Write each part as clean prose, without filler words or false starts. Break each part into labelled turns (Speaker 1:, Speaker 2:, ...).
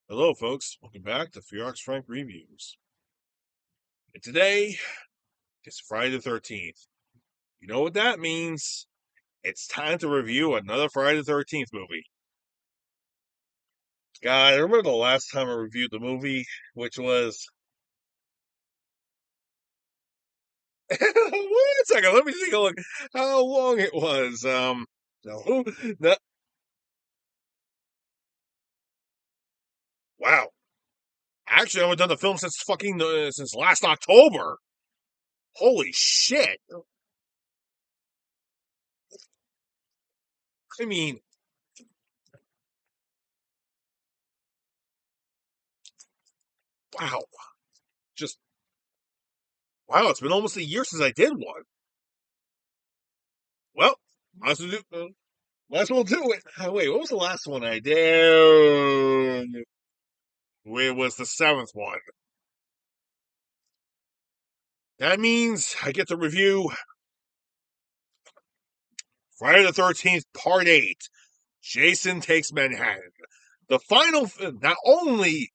Speaker 1: Hello, folks. Welcome back to FFR Frank Reviews. And today is Friday the 13th. You know what that means? It's time to review another Friday the 13th movie. God, I remember the last time I reviewed the movie, which was. Wait a second, let me take a look how long it was. No, no, wow. Actually, I haven't done the film since since last October. Holy shit. I mean, wow. Just, wow, it's been almost a year since I did one. Well, might as well do it. Wait, what was the last one I did? It was the seventh one. That means I get to review Friday the 13th, Part 8. Jason Takes Manhattan. The final, not only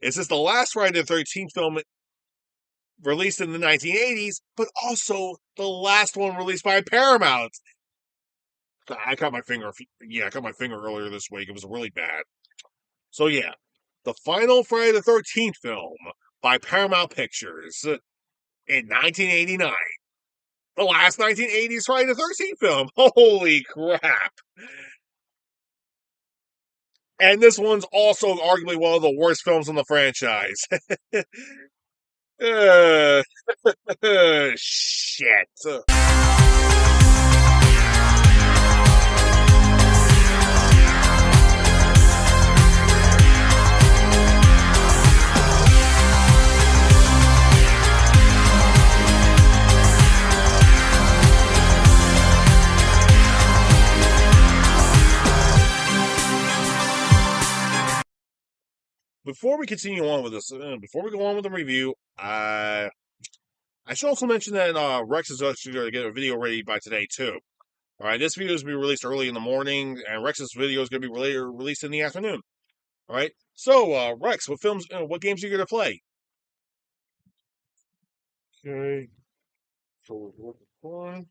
Speaker 1: is this the last Friday the 13th film released in the 1980s, but also the last one released by Paramount. I cut my finger. Yeah, I cut my finger earlier this week. It was really bad. So yeah, the final Friday the 13th film by Paramount Pictures in 1989. The last 1980s Friday the 13th film. Holy crap. And this one's also arguably one of the worst films in the franchise. uh, shit. Before we continue on with this, before we go on with the review, I should also mention that Rex is actually going to get a video ready by today, too. All right, this video is going to be released early in the morning, and Rex's video is going to be released in the afternoon. All right, so Rex, what games are you going to play? Okay, so we're looking fine.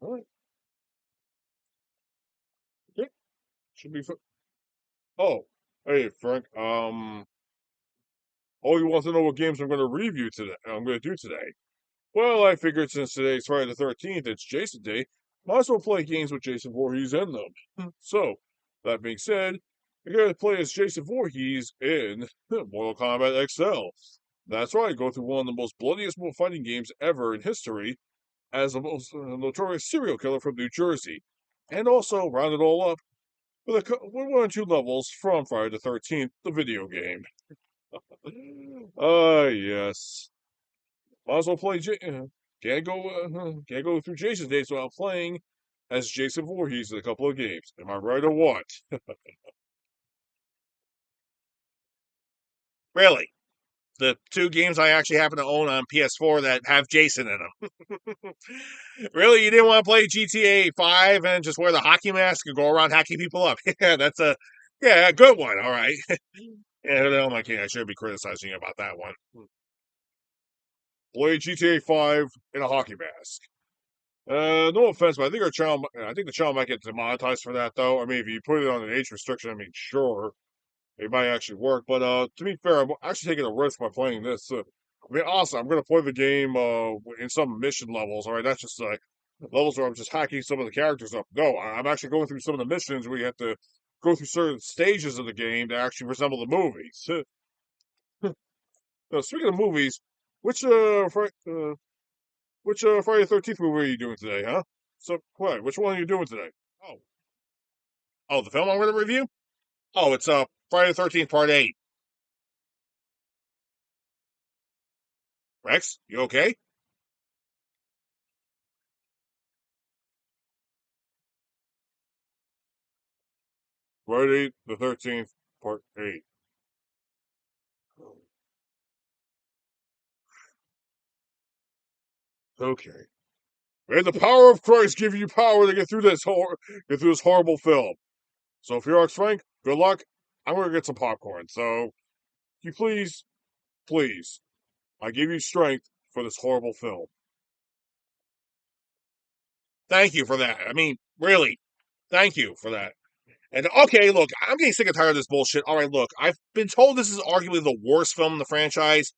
Speaker 1: All right, okay, should be fun. Oh, hey Frank, oh, you want to know what games I'm going to review today? I'm going to do today. Well, I figured since today's Friday the 13th, it's Jason Day, might as well play games with Jason Voorhees in them. So, that being said, you're going to play as Jason Voorhees in Mortal Kombat XL. That's right, go through one of the most bloodiest fighting games ever in history as the most notorious serial killer from New Jersey. And also, round it all up with one or two levels from Friday the 13th, the video game. Ah, yes. Might as well play. Can't go through Jason's days without playing as Jason Voorhees in a couple of games. Am I right or what? Really? The two games I actually happen to own on PS4 that have Jason in them. Really, you didn't want to play GTA 5 and just wear the hockey mask and go around hacking people up? Yeah, that's a good one. All right. Yeah, no, my king, I should be criticizing you about that one. Play GTA 5 in a hockey mask. No offense, but I think the channel might get demonetized for that, though. I mean, if you put it on an age restriction, I mean, sure, it might actually work. But to be fair, I'm actually taking a risk by playing this. I mean, awesome. I'm gonna play the game in some mission levels. All right, that's just like levels where I'm just hacking some of the characters up. No, I'm actually going through some of the missions where you have to go through certain stages of the game to actually resemble the movies. Now, speaking of movies, which Friday the 13th movie are you doing today, huh? So, what? Which one are you doing today? Oh, oh, the film I'm going to review? Oh, it's Friday the 13th, Part 8. Rex, you okay? Friday the 13th, Part 8. Okay. May the power of Christ give you power to get through this horrible film. So if you're Frank, good luck. I'm gonna get some popcorn. So you please, I give you strength for this horrible film. Thank you for that. I mean, really, thank you for that. And okay, look, I'm getting sick and tired of this bullshit. All right, look, I've been told this is arguably the worst film in the franchise.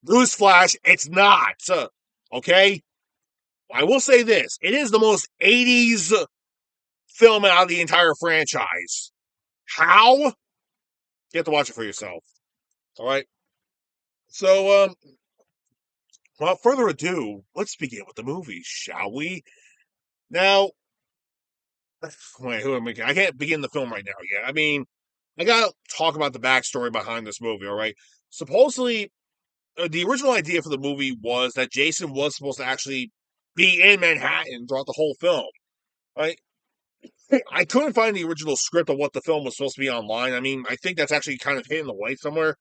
Speaker 1: Newsflash, it's not. Okay? I will say this. It is the most 80s film out of the entire franchise. How? You have to watch it for yourself. All right? So, without further ado, let's begin with the movie, shall we? Now, wait, who am I can't begin the film right now yet. I mean, I gotta talk about the backstory behind this movie, all right? Supposedly, the original idea for the movie was that Jason was supposed to actually be in Manhattan throughout the whole film, right? I couldn't find the original script of what the film was supposed to be online. I mean, I think that's actually kind of hidden away somewhere.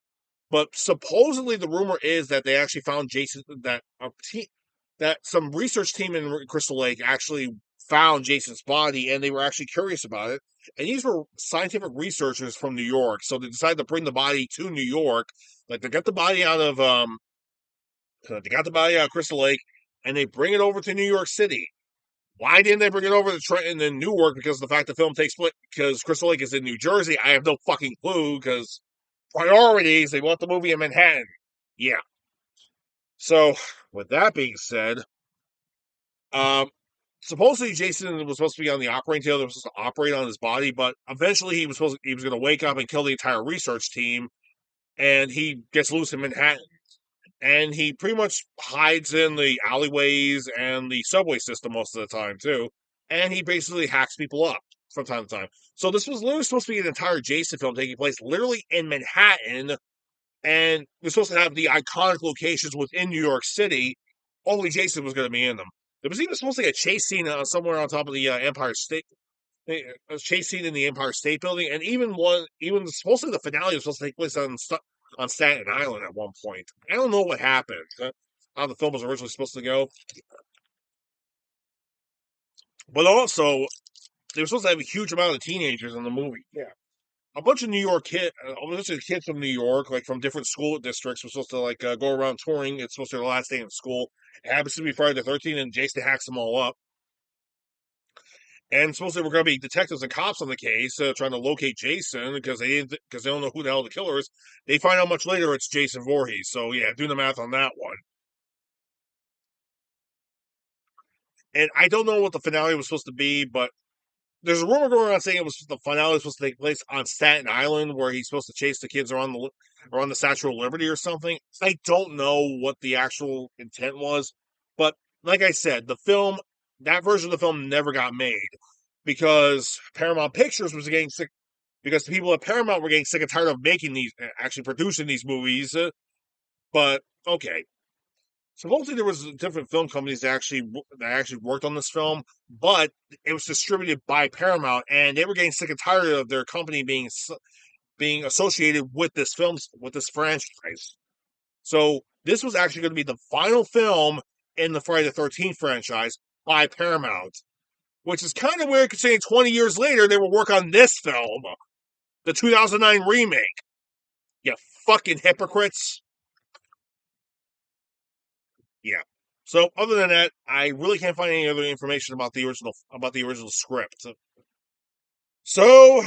Speaker 1: But supposedly, the rumor is that they actually found Jason that some research team in Crystal Lake actually found Jason's body, and they were actually curious about it. And these were scientific researchers from New York, so they decided to bring the body to New York. Like they got the body out of Crystal Lake, and they bring it over to New York City. Why didn't they bring it over to Trenton and Newark? Because of the fact the film takes place because Crystal Lake is in New Jersey. I have no fucking clue because priorities. They want the movie in Manhattan. Yeah. So with that being said, um, supposedly Jason was supposed to be on the operating table. That was supposed to operate on his body, but eventually he was going to wake up and kill the entire research team, and he gets loose in Manhattan. And he pretty much hides in the alleyways and the subway system most of the time too. And he basically hacks people up from time to time. So this was literally supposed to be an entire Jason film taking place literally in Manhattan, and we're supposed to have the iconic locations within New York City. Only Jason was going to be in them. There was even supposed to be a chase scene somewhere on top of the Empire State. A chase scene in the Empire State Building, and even supposedly the finale was supposed to take place on Staten Island at one point. I don't know what happened. How the film was originally supposed to go, but also they were supposed to have a huge amount of teenagers in the movie. Yeah, a bunch of a bunch of kids from New York, like from different school districts, were supposed to go around touring. It's supposed to be the last day in school. It happens to be Friday the 13th, and Jason hacks them all up. And supposedly we're going to be detectives and cops on the case, trying to locate Jason because they don't know who the hell the killer is. They find out much later it's Jason Voorhees. So yeah, do the math on that one. And I don't know what the finale was supposed to be, but there's a rumor going around saying the finale was supposed to take place on Staten Island, where he's supposed to chase the kids around the Statue of Liberty or something. I don't know what the actual intent was, but like I said, that version of the film never got made because Paramount Pictures was getting sick because the people at Paramount were getting sick and tired of making actually producing these movies. But okay, supposedly there was different film companies that actually worked on this film, but it was distributed by Paramount, and they were getting sick and tired of their company being associated with this franchise. So this was actually going to be the final film in the Friday the 13th franchise by Paramount, which is kind of weird considering 20 years later they will work on this film, the 2009 remake. You fucking hypocrites. Yeah. So other than that, I really can't find any other information about the original script. So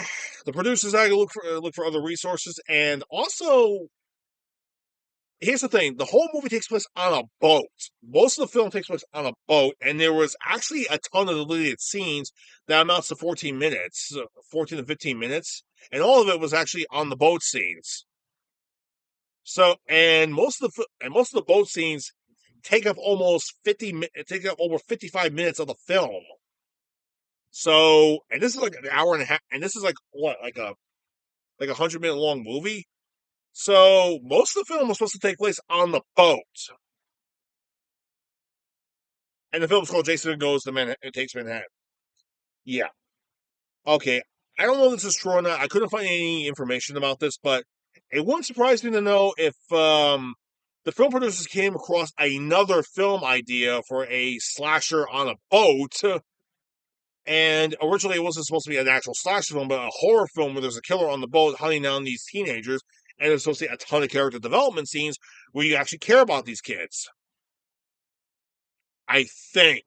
Speaker 1: the producers had to look for other resources, and also here's the thing: the whole movie takes place on a boat. Most of the film takes place on a boat, and there was actually a ton of deleted scenes that amounts to 14 minutes, 14 to 15 minutes, and all of it was actually on the boat scenes. So, and most of the boat scenes take up over 55 minutes of the film. So, and this is like an hour and a half, and this is like what, like 100-minute long movie. So, most of the film was supposed to take place on the boat, and the film's called Jason Goes to Manhattan. It takes Manhattan. Yeah. Okay. I don't know if this is true or not. I couldn't find any information about this, but it wouldn't surprise me to know if the film producers came across another film idea for a slasher on a boat, And originally, it wasn't supposed to be an actual slasher film, but a horror film where there's a killer on the boat hunting down these teenagers, and there's supposed to be a ton of character development scenes where you actually care about these kids. I think.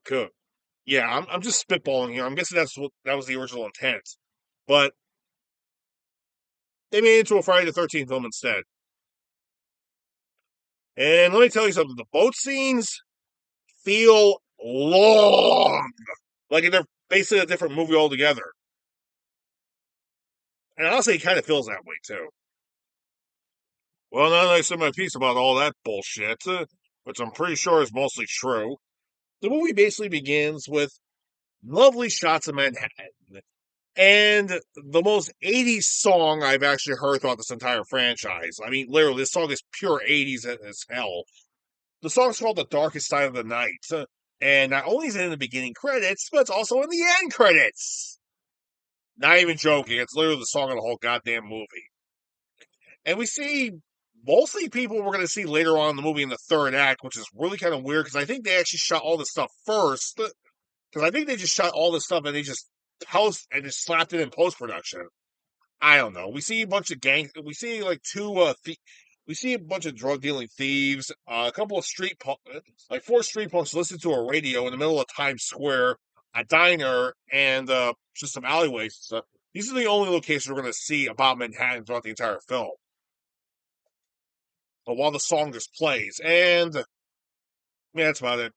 Speaker 1: Yeah, I'm just spitballing here. I'm guessing that was the original intent, but they made it into a Friday the 13th film instead. And let me tell you something: the boat scenes feel long, like they're basically a different movie altogether. And honestly, it kind of feels that way too. Well, now that I said my piece about all that bullshit, which I'm pretty sure is mostly true, the movie basically begins with lovely shots of Manhattan and the most 80s song I've actually heard throughout this entire franchise. I mean, literally, this song is pure 80s as hell. The song's called The Darkest Side of the Night, and not only is it in the beginning credits, but it's also in the end credits. Not even joking, it's literally the song of the whole goddamn movie. And we see mostly people we're going to see later on in the movie in the third act, which is really kind of weird because I think they actually shot all this stuff first. Because I think they just shot all this stuff and they just just slapped it in post production. I don't know. We see a bunch of we see like we see a bunch of drug dealing thieves, a couple of like four street punks listen to a radio in the middle of Times Square, a diner, and just some alleyways and stuff. These are the only locations we're going to see about Manhattan throughout the entire film. But while the song just plays, and yeah, that's about it.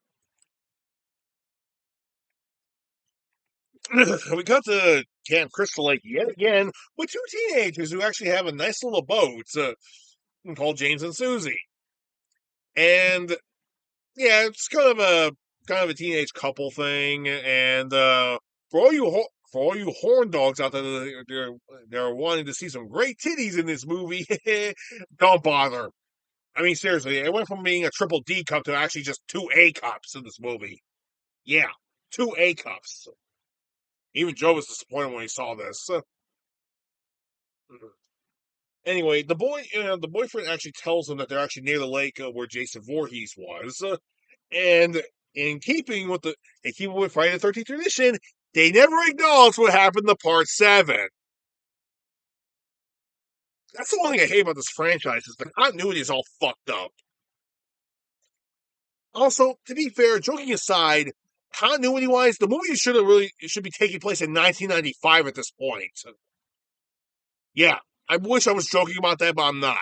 Speaker 1: We got to Camp Crystal Lake yet again with two teenagers who actually have a nice little boat called James and Susie. And yeah, it's kind of a teenage couple thing. And for all you horn dogs out there, they're wanting to see some great titties in this movie. Don't bother. I mean, seriously, it went from being a triple D cup to actually just two A cups in this movie. Yeah, two A cups. Even Joe was disappointed when he saw this. Anyway, the boyfriend actually tells him that they're actually near the lake where Jason Voorhees was, and in keeping with Friday the 13th tradition, they never acknowledge what happened to Part 7. That's the one thing I hate about this franchise is the continuity is all fucked up. Also, to be fair, joking aside, continuity-wise, the movie should be taking place in 1995 at this point. Yeah, I wish I was joking about that, but I'm not.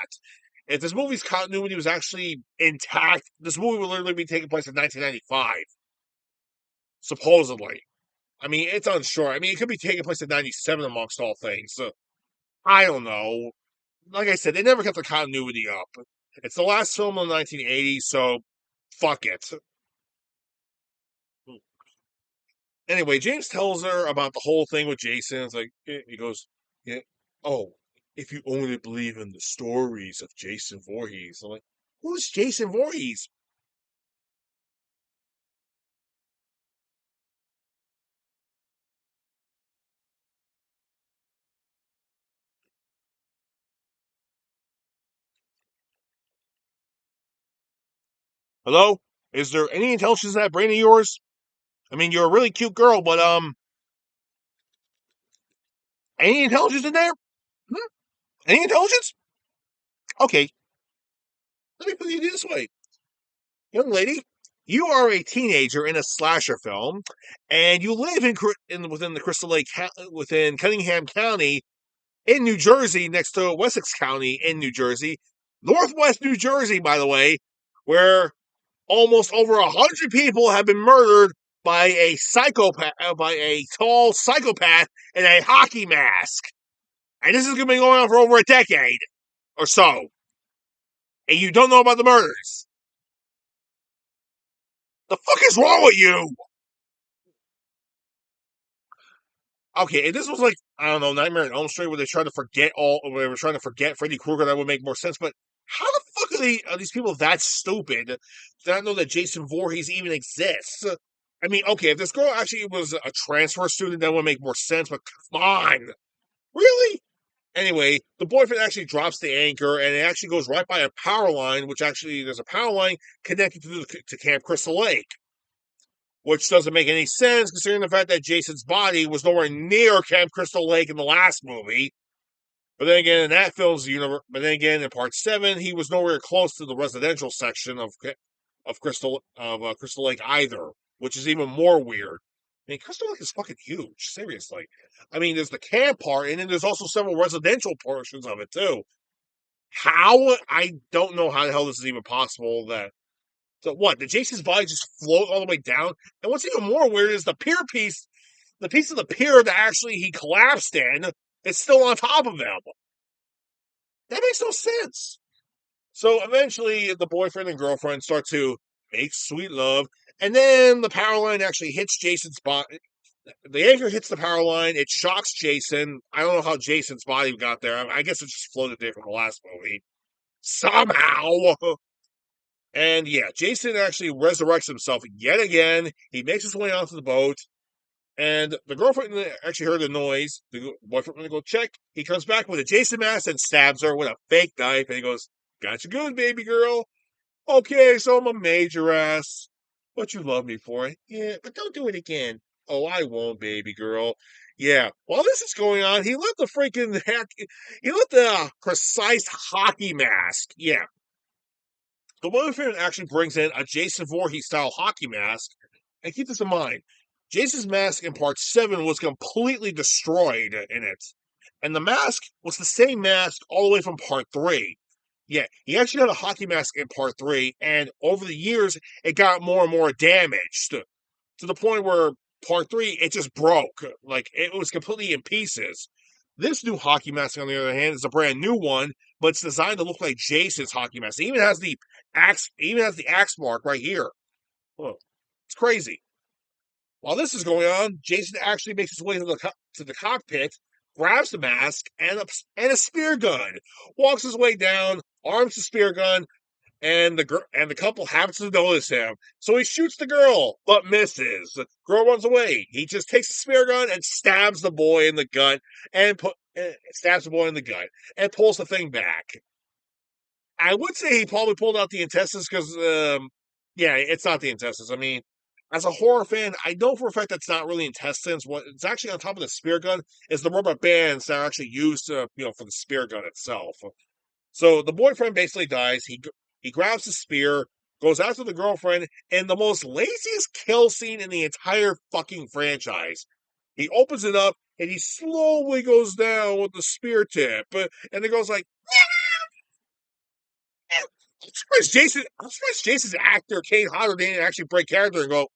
Speaker 1: If this movie's continuity was actually intact, this movie would literally be taking place in 1995. Supposedly. I mean, it's unsure. I mean, it could be taking place in 97 amongst all things. I don't know. Like I said, they never kept the continuity up. It's the last film in the 1980s, so fuck it. Anyway, James tells her about the whole thing with Jason. It's like, he goes, yeah, oh, if you only believe in the stories of Jason Voorhees. I'm like, who's Jason Voorhees? Hello? Is there any intelligence in that brain of yours? I mean, you're a really cute girl, but, any intelligence in there? Hmm? Any intelligence? Okay, let me put it this way. Young lady, you are a teenager in a slasher film, and you live within the Crystal Lake, within Cunningham County in New Jersey, next to Wessex County in New Jersey, Northwest New Jersey, by the way, where almost over 100 people have been murdered by a psychopath, by a tall psychopath in a hockey mask. And this is going to be going on for over a decade or so. And you don't know about the murders. The fuck is wrong with you? Okay, if this was like, I don't know, Nightmare on Elm Street, where they were trying to forget Freddy Krueger, that would make more sense. But how the fuck are these people that stupid to not know that Jason Voorhees even exists? I mean, okay, if this girl actually was a transfer student, that would make more sense. But come on, really? Anyway, the boyfriend actually drops the anchor, and it actually goes right by a power line, which actually there's a power line connected to Camp Crystal Lake. which doesn't make any sense considering the fact that Jason's body was nowhere near Camp Crystal Lake in the last movie. But then again, in that film's universe, but then again, in Part 7, he was nowhere close to the residential section of Crystal Lake either, which is even more weird. I mean, Crystal Lake is fucking huge. Seriously. I mean, there's the camp part, and then there's also several residential portions of it too. How? I don't know how the hell this is even possible. That so what? Did Jason's body just float all the way down? And what's even more weird is the piece of the pier that actually he collapsed in, is still on top of him. That makes no sense. So eventually, the boyfriend and girlfriend start to make sweet love, and then the power line actually hits Jason's body. The anchor hits the power line. It shocks Jason. I don't know how Jason's body got there. I guess it just floated there from the last movie. Somehow. And yeah, Jason actually resurrects himself yet again. He makes his way onto the boat. And the girlfriend actually heard the noise. The boyfriend went to go check. He comes back with a Jason mask and stabs her with a fake knife. And he goes, "Got you good, baby girl. Okay, so I'm a major ass. But you love me for it. Yeah, but don't do it again. Oh, I won't, baby girl. Yeah, while this is going on, he let he let the precise hockey mask. Yeah, the boyfriend actually brings in a Jason Voorhees style hockey mask. And keep this in mind, Jason's mask in part 7 was completely destroyed in it. And the mask was the same mask all the way from part 3. Yeah, he actually had a hockey mask in part 3, and over the years, it got more and more damaged to the point where part 3, it just broke. Like, it was completely in pieces. This new hockey mask, on the other hand, is a brand new one, but it's designed to look like Jason's hockey mask. It even has the axe mark right here. Oh, it's crazy. While this is going on, Jason actually makes his way to the cockpit, grabs the mask and a spear gun, walks his way down, arms the spear gun, and the couple happens to notice him. So he shoots the girl, but misses. The girl runs away. He just takes the spear gun and stabs the boy in the gut and pulls the thing back. I would say he probably pulled out the intestines because, yeah, it's not the intestines. I mean, as a horror fan, I know for a fact that's not really intestines. What it's actually on top of the spear gun is the rubber bands that are actually used, for the spear gun itself. So the boyfriend basically dies. He grabs the spear, goes after the girlfriend, and the most laziest kill scene in the entire fucking franchise. He opens it up and he slowly goes down with the spear tip, and it goes like. I'm surprised Jason's actor, Kane Hodder, didn't actually break character and go,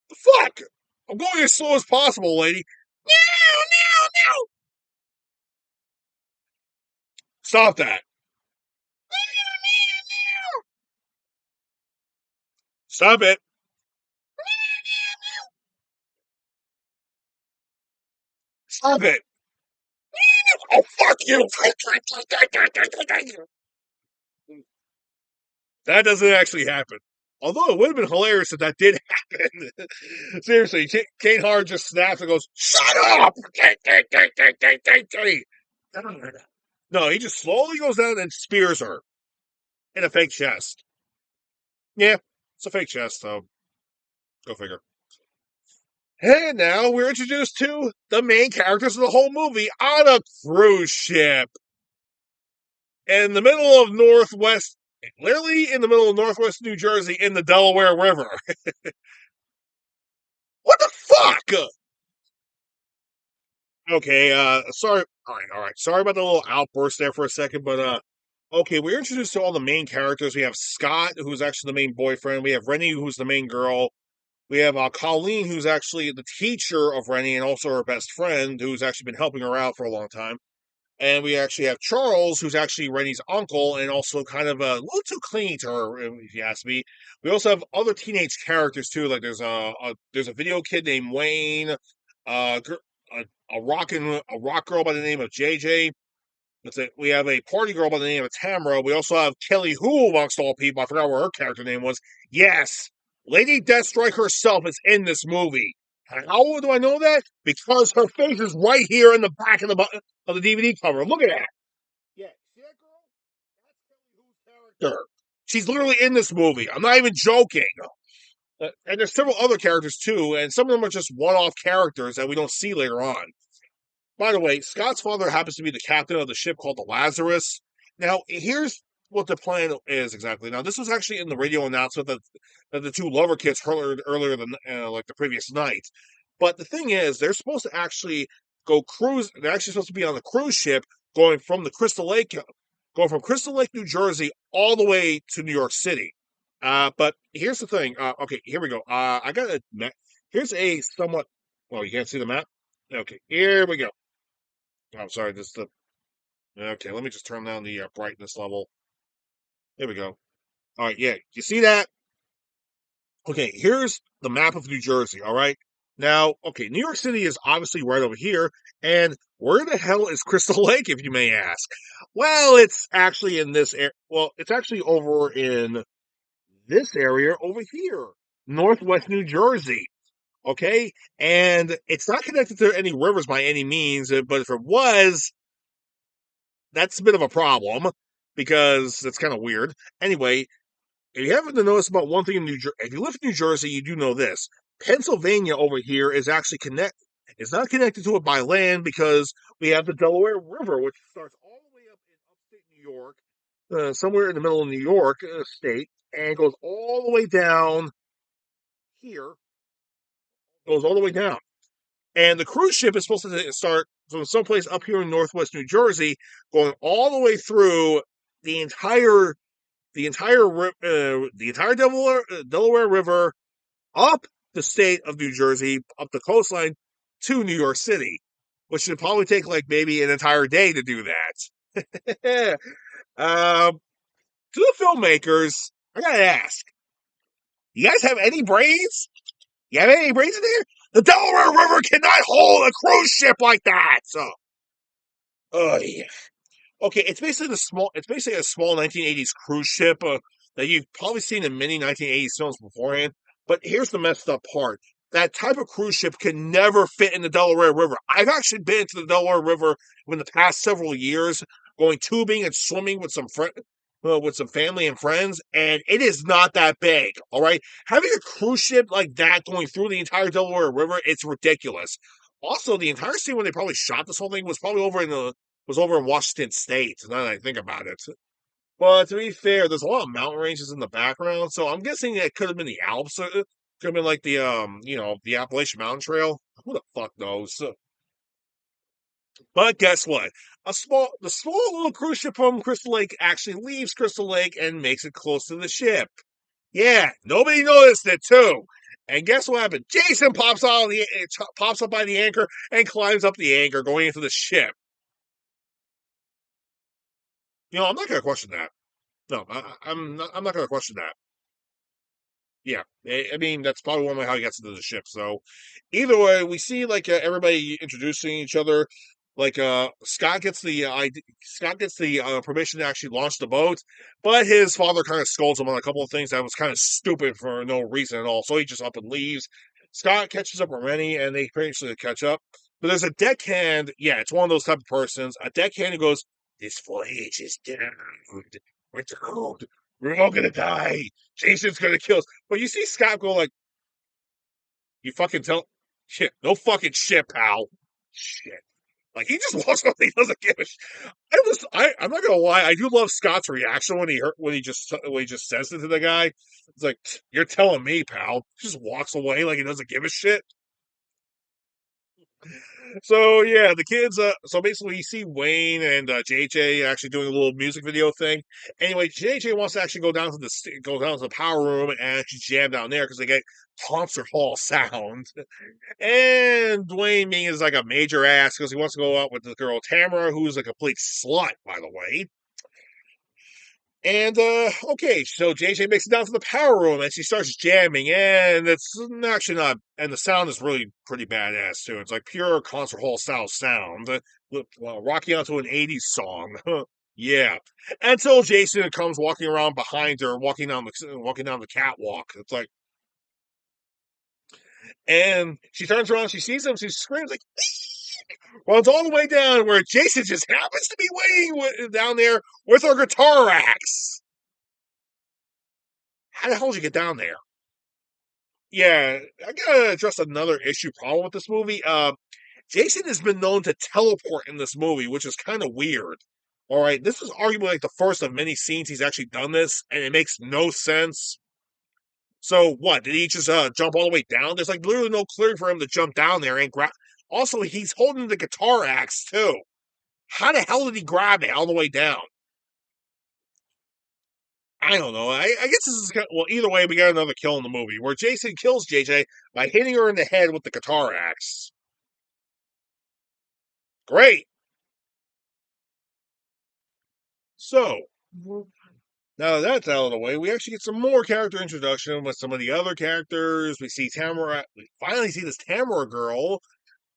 Speaker 1: "The fuck? I'm going as slow as possible, lady. No, no, no. Stop that. Stop it. Stop it. Oh, fuck you. That doesn't actually happen. Although it would have been hilarious if that did happen. Seriously, Kane Hodder just snaps and goes, "Shut up!" No, he just slowly goes down and spears her in a fake chest. Yeah, it's a fake chest, so go figure. And now we're introduced to the main characters of the whole movie on a cruise ship in the middle of Northwest, literally in the middle of Northwest New Jersey in the Delaware River. What the fuck? Okay, sorry. All right. Sorry about the little outburst there for a second, but okay, we're introduced to all the main characters. We have Scott, who's actually the main boyfriend. We have Rennie, who's the main girl. We have Colleen, who's actually the teacher of Rennie and also her best friend, who's actually been helping her out for a long time. And we actually have Charles, who's actually Rennie's uncle, and also kind of a little too clingy to her, if you ask me. We also have other teenage characters too. Like there's a video kid named Wayne, uh, a rock girl by the name of JJ. We have a party girl by the name of Tamara. We also have Kelly Who, amongst all people. I forgot what her character name was. Yes, Lady Deathstrike herself is in this movie. How do I know that? Because her face is right here in the back of the DVD cover. Look at that. Yeah, see that girl? That's Kelly Who's character. She's literally in this movie. I'm not even joking. And there's several other characters too, and some of them are just one-off characters that we don't see later on. By the way, Scott's father happens to be the captain of the ship called the Lazarus. Now, here's what the plan is exactly. Now, this was actually in the radio announcement that the two lover kids heard earlier than like the previous night. But the thing is, they're supposed to actually go cruise. They're actually supposed to be on the cruise ship going from the Crystal Lake, going from Crystal Lake, New Jersey, all the way to New York City. But here's the thing. Okay, here we go. I got a map. Here's a somewhat. Well, you can't see the map. Okay, here we go. I'm sorry. This the okay. Let me just turn down the brightness level. There we go. All right, yeah. You see that? Okay, here's the map of New Jersey. All right. Now, okay, New York City is obviously right over here, and where the hell is Crystal Lake, if you may ask? Well, it's actually in this area. Well, it's actually over in this area over here, Northwest New Jersey. Okay, and it's not connected to any rivers by any means, but if it was, that's a bit of a problem because that's kind of weird. Anyway, if you happen to notice about one thing in New Jersey, if you live in New Jersey, you do know this. Pennsylvania over here is actually connect. It's not connected to it by land because we have the Delaware River, which starts all the way up in upstate New York, somewhere in the middle of New York state, and goes all the way down here, goes all the way down. And the cruise ship is supposed to start from someplace up here in northwest New Jersey, going all the way through the entire Delaware River, up the state of New Jersey, up the coastline to New York City, which should probably take like maybe an entire day to do that. To the filmmakers, I gotta ask, you guys have any brains? You have any brains in there? The Delaware River cannot hold a cruise ship like that. So, yeah. Okay, it's basically It's basically a small 1980s cruise ship that you've probably seen in many 1980s films beforehand. But here's the messed up part: that type of cruise ship can never fit in the Delaware River. I've actually been to the Delaware River in the past several years, going tubing and swimming with some family and friends, and it is not that big. All right, having a cruise ship like that going through the entire Delaware River, it's ridiculous. Also, the entire scene when they probably shot this whole thing was probably over in Washington State, now that I think about it. But to be fair, there's a lot of mountain ranges in the background, so I'm guessing it could have been the Alps. Could have been like the Appalachian Mountain Trail. Who the fuck knows? But guess what? The small little cruise ship from Crystal Lake actually leaves Crystal Lake and makes it close to the ship. Yeah, nobody noticed it too. And guess what happened? Jason pops up by the anchor and climbs up the anchor, going into the ship. I'm not going to question that. No, I'm not. I'm not going to question that. Yeah, I mean that's probably one way how he gets into the ship. So, either way, we see like everybody introducing each other. Like Scott gets the permission to actually launch the boat, but his father kind of scolds him on a couple of things that was kind of stupid for no reason at all. So he just up and leaves. Scott catches up with Rennie, and they eventually catch up. But there's a deckhand. Yeah, it's one of those type of persons. A deckhand who goes, "This voyage is doomed. We're doomed. We're all gonna die. Jason's gonna kill us." But you see Scott go like, "You fucking tell shit, no fucking shit, pal. Shit." Like he just walks up, he doesn't give a shit. I'm not gonna lie, I do love Scott's reaction when he just says it to the guy. It's like, "You're telling me, pal." He just walks away like he doesn't give a shit. So yeah, the kids. So basically, you see Wayne and JJ actually doing a little music video thing. Anyway, JJ wants to actually go down to the power room and actually jam down there because they get concert hall sound. And Dwayne being is like a major ass because he wants to go out with the girl Tamara, who's a complete slut, by the way. And okay, so JJ makes it down to the power room and she starts jamming, and it's actually not, and the sound is really pretty badass too. It's like pure concert hall style sound, rocking onto an '80s song. Yeah, until Jason comes walking around behind her, walking down the catwalk. It's like, and she turns around, she sees him, she screams like, runs all the way down where Jason just happens to be waiting down there with her guitar axe. how the hell did you get down there? Yeah, I gotta address another issue problem with this movie. Jason has been known to teleport in this movie, which is kind of weird. All right, this is arguably like the first of many scenes he's actually done this, and it makes no sense. So what? Did he just jump all the way down? There's like literally no clearing for him to jump down there and grab. Also, he's holding the guitar axe too. How the hell did he grab it all the way down? I don't know. I guess this is well. Either way, we got another kill in the movie where Jason kills JJ by hitting her in the head with the guitar axe. Great. So now that that's out of the way, we actually get some more character introduction with some of the other characters. We see Tamara. We finally see this Tamara girl,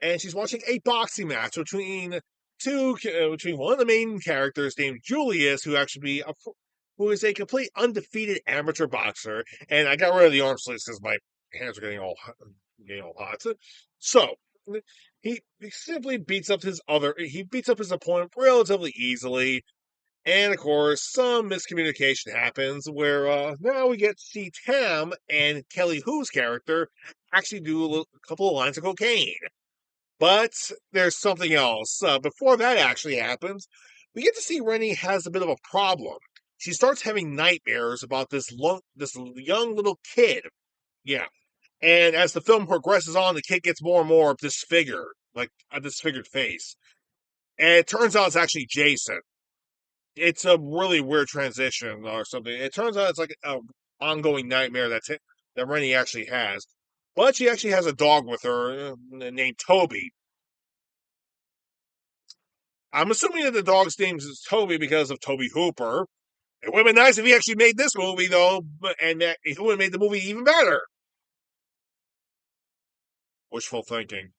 Speaker 1: and she's watching a boxing match between one of the main characters named Julius, who is a complete undefeated amateur boxer. And I got rid of the arm sleeves because my hands are getting all hot. So he simply beats up his opponent relatively easily. And of course, some miscommunication happens where now we get to see Tam and Kelly Hu's character actually do a couple of lines of cocaine. But there's something else. Before that actually happens, we get to see Rennie has a bit of a problem. She starts having nightmares about this young little kid. Yeah. And as the film progresses on, the kid gets more and more disfigured, like a disfigured face. And it turns out it's actually Jason. It's a really weird transition or something. It turns out it's like an ongoing nightmare that Rennie actually has. But she actually has a dog with her named Toby. I'm assuming that the dog's name is Toby because of Toby Hooper. It would have been nice if he actually made this movie, though, and that he would have made the movie even better. Wishful thinking.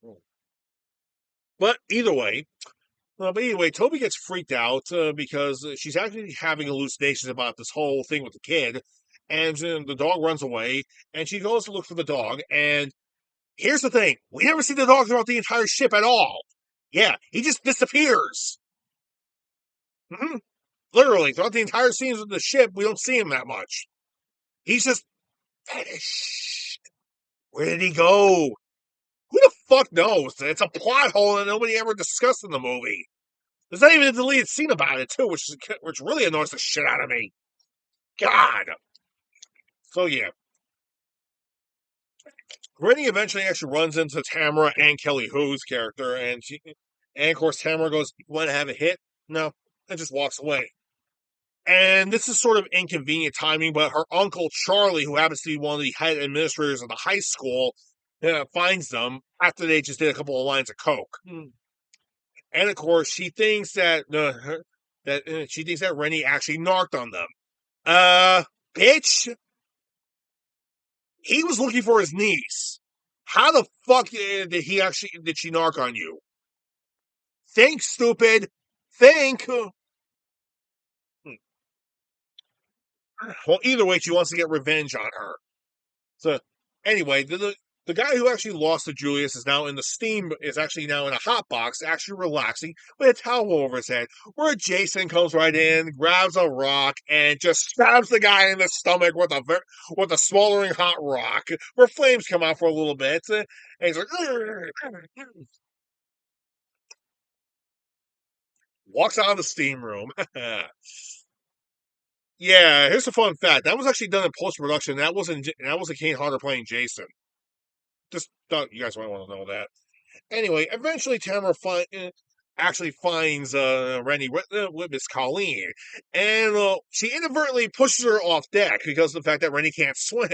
Speaker 1: But either way, Toby gets freaked out because she's actually having hallucinations about this whole thing with the kid, and the dog runs away, and she goes to look for the dog. And here's the thing: we never see the dog throughout the entire ship at all. Yeah, he just disappears. Mm-hmm. Literally, throughout the entire scenes of the ship, we don't see him that much. He's just vanished. Where did he go? Who the fuck knows? It's a plot hole that nobody ever discussed in the movie. There's not even a deleted scene about it, too, which really annoys the shit out of me. God. So, yeah. Rennie eventually actually runs into Tamara and Kelly Hu's character, and of course, Tamara goes, "You want to have a hit?" No, and just walks away. And this is sort of inconvenient timing, but her uncle Charlie, who happens to be one of the head administrators of the high school, finds them after they just did a couple of lines of coke. And of course, she thinks that Rennie actually narked on them. Bitch, he was looking for his niece. How the fuck did she narc on you? Think, stupid. Think. Well, either way, she wants to get revenge on her. So, anyway, the guy who actually lost to Julius is actually now in a hot box, actually relaxing with a towel over his head. Where Jason comes right in, grabs a rock, and just stabs the guy in the stomach with a smoldering hot rock, where flames come out for a little bit, and he's like, walks out of the steam room. Yeah, here's a fun fact. That was actually done in post production. That wasn't Kane Hodder playing Jason. Just thought you guys might want to know that. Anyway, eventually Tamara actually finds Rennie with Miss Colleen, and she inadvertently pushes her off deck because of the fact that Rennie can't swim.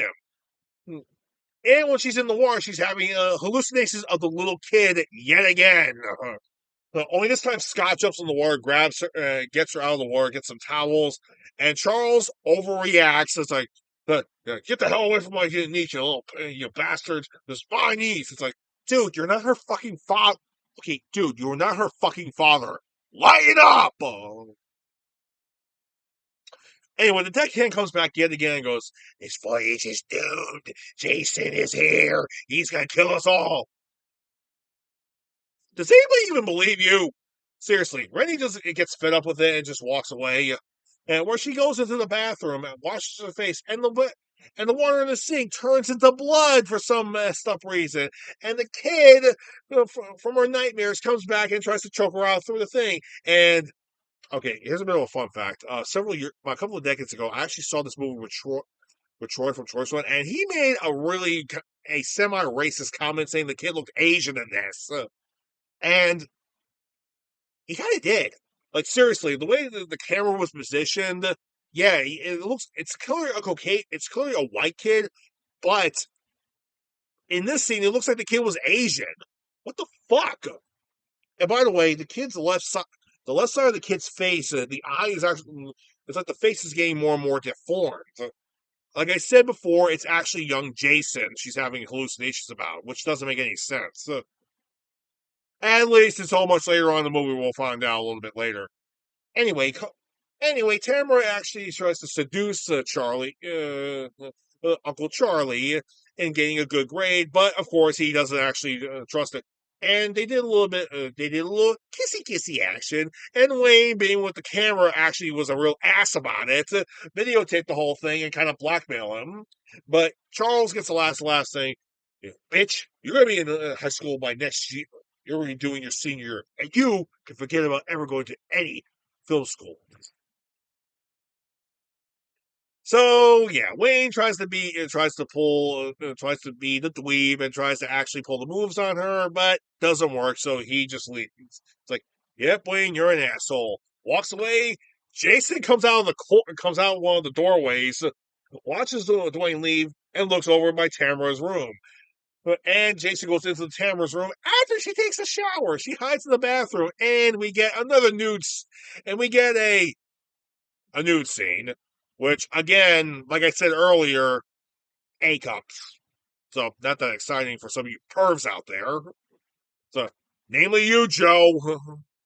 Speaker 1: And when she's in the water, she's having hallucinations of the little kid yet again. Only this time, Scott jumps in the water, grabs her, gets her out of the water, gets some towels, and Charles overreacts. It's like, get the hell away from my niece, you bastard. This is my niece. It's like, dude, you're not her fucking father. Okay, dude, you're not her fucking father. Light up! Anyway, the deckhand comes back yet again and goes, this voyage is doomed. Jason is here. He's gonna kill us all. Does anybody even believe you? Seriously, Rennie just gets fed up with it and just walks away. And where she goes into the bathroom and washes her face, and and the water in the sink turns into blood for some messed up reason. And the kid from her nightmares comes back and tries to choke her out through the thing. And okay, here's a bit of a fun fact. A couple of decades ago, I actually saw this movie with Troy from Choice One, and he made a semi-racist comment saying the kid looked Asian in this, and he kind of did. Like seriously, the way the camera was positioned, yeah, it's clearly a white kid, but in this scene, it looks like the kid was Asian. What the fuck? And by the way, the left side of the kid's face, the eye is actually, it's like the face is getting more and more deformed. Like I said before, it's actually young Jason she's having hallucinations about, which doesn't make any sense. At least until much later on in the movie, we'll find out a little bit later. Anyway, Tamara actually tries to seduce Uncle Charlie, in getting a good grade, but of course he doesn't actually trust it. And they did a little kissy action, and Wayne, being with the camera, actually was a real ass about it, videotaped the whole thing and kind of blackmail him. But Charles gets the last thing, bitch, you're gonna be in high school by next year. You're already doing your senior year, and you can forget about ever going to any film school. So yeah, Wayne tries to be the dweeb and tries to actually pull the moves on her, but doesn't work. So he just leaves. It's like, yep, Wayne, you're an asshole. Walks away. Jason comes out one of the doorways, watches Dwayne leave, and looks over by Tamara's room. And Jason goes into Tamara's room after she takes a shower. She hides in the bathroom, and we get a nude scene, which again, like I said earlier, A cups. So not that exciting for some of you pervs out there. So, namely you, Joe,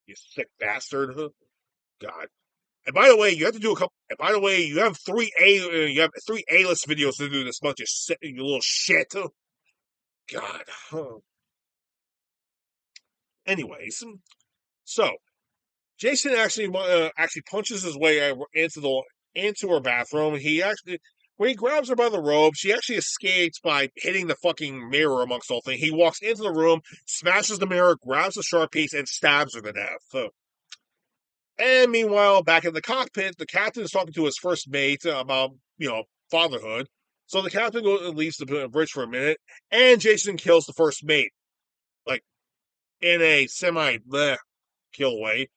Speaker 1: you sick bastard. God. And by the way, you have to do a couple. And by the way, you have three A-list videos to do this bunch of you little shit. God. Anyways, so Jason actually punches his way into her bathroom. When he grabs her by the robe, she actually escapes by hitting the fucking mirror amongst all things. He walks into the room, smashes the mirror, grabs the sharp piece, and stabs her to death. And meanwhile, back in the cockpit, the captain is talking to his first mate about fatherhood. So the captain leaves the bridge for a minute, and Jason kills the first mate, like in a semi kill way.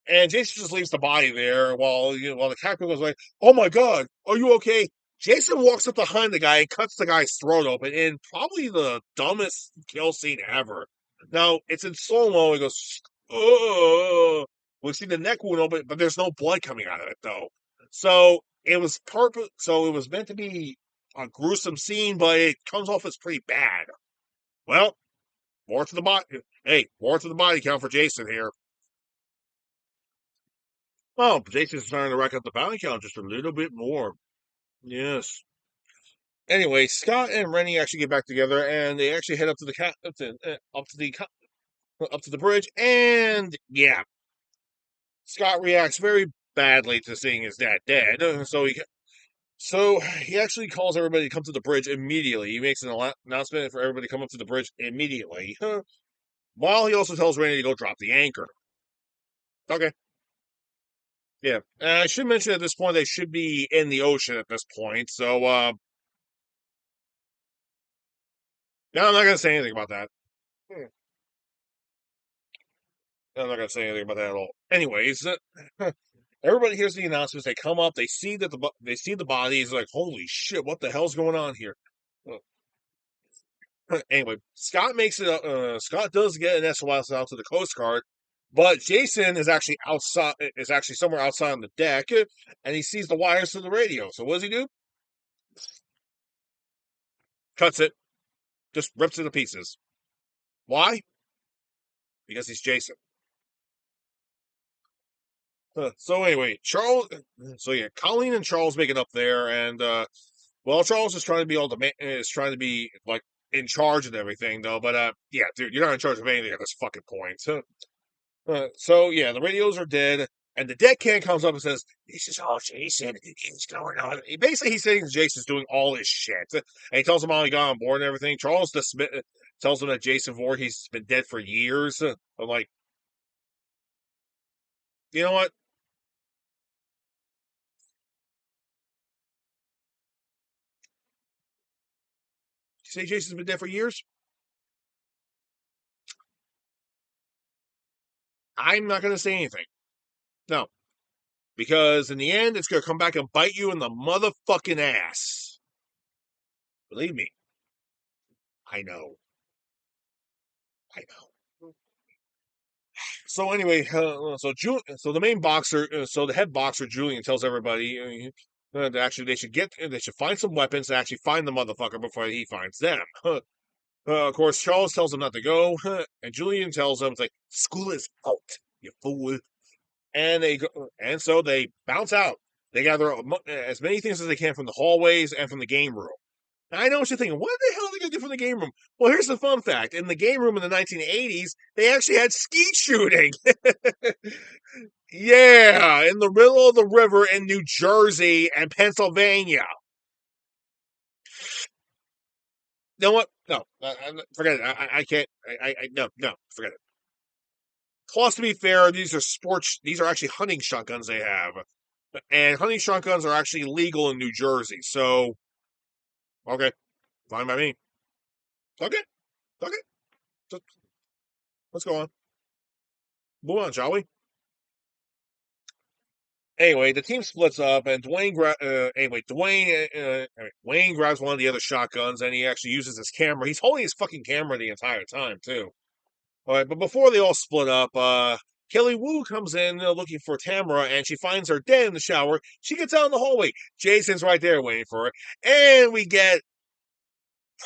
Speaker 1: And Jason just leaves the body there while the captain goes like, "Oh my God, are you okay?" Jason walks up behind the guy and cuts the guy's throat open in probably the dumbest kill scene ever. Now it's in slow mo. He goes, "Oh!" We see the neck wound open, but there's no blood coming out of it though. So it was meant to be a gruesome scene, but it comes off as pretty bad. Well, more to the body. Hey, more to the body count for Jason here. Oh, Jason's starting to rack up the bounty count just a little bit more. Yes. Anyway, Scott and Rennie actually get back together, and they actually head up to up to the bridge. And yeah, Scott reacts very badly to seeing his dad dead. So he actually calls everybody to come to the bridge immediately. He makes an announcement for everybody to come up to the bridge immediately. While he also tells Rennie to go drop the anchor. Okay. Yeah, I should mention at this point they should be in the ocean at this point. So, no, I'm not gonna say anything about that. Hmm, I'm not gonna say anything about that at all. Anyways, everybody hears the announcements. They come up. They see the bodies. Like, holy shit, what the hell's going on here? Anyway, Scott does get an SOS out to the Coast Guard, but Jason is actually outside. Is actually somewhere outside on the deck, and he sees the wires to the radio. So what does he do? Cuts it. Just rips it to pieces. Why? Because he's Jason. So anyway, Colleen and Charles make it up there, and Charles is trying to be is trying to be like in charge of everything, though. But yeah, dude, you're not in charge of anything at this fucking point. So yeah, the radios are dead, And the deckhand comes up and says, "This is all Jason. He's going on." Basically, he's saying Jason's doing all this shit. And he tells him how he got on board and everything. Charles tells him that Jason Voorhees has been dead for years. I'm like, you know what? You say Jason's been dead for years? I'm not going to say anything. No. Because in the end, it's going to come back and bite you in the motherfucking ass. Believe me. I know. I know. So anyway, so the main boxer, so the head boxer Julian tells everybody that actually they should find some weapons to actually find the motherfucker before he finds them. Of course, Charles tells him not to go, and Julian tells him, "It's like school is out, you fool." And they go, and so they bounce out. They gather as many things as they can from the hallways and from the game room. Now, I know what you're thinking. What the hell are they going to do from the game room? Well, here's the fun fact: in the game room in the 1980s, they actually had skeet shooting. Yeah, in the middle of the river in New Jersey and Pennsylvania. You know what? No, forget it. I can't. No, forget it. Plus, to be fair, these are actually hunting shotguns they have. And hunting shotguns are actually legal in New Jersey. So, okay, fine by me. Okay, okay. So, let's go on. Move on, shall we? Anyway, the team splits up, and Wayne grabs one of the other shotguns, and he actually uses his camera. He's holding his fucking camera the entire time, too. All right, but before they all split up, Kelly Wu comes in looking for Tamara, and she finds her dead in the shower. She gets out in the hallway. Jason's right there waiting for her, and we get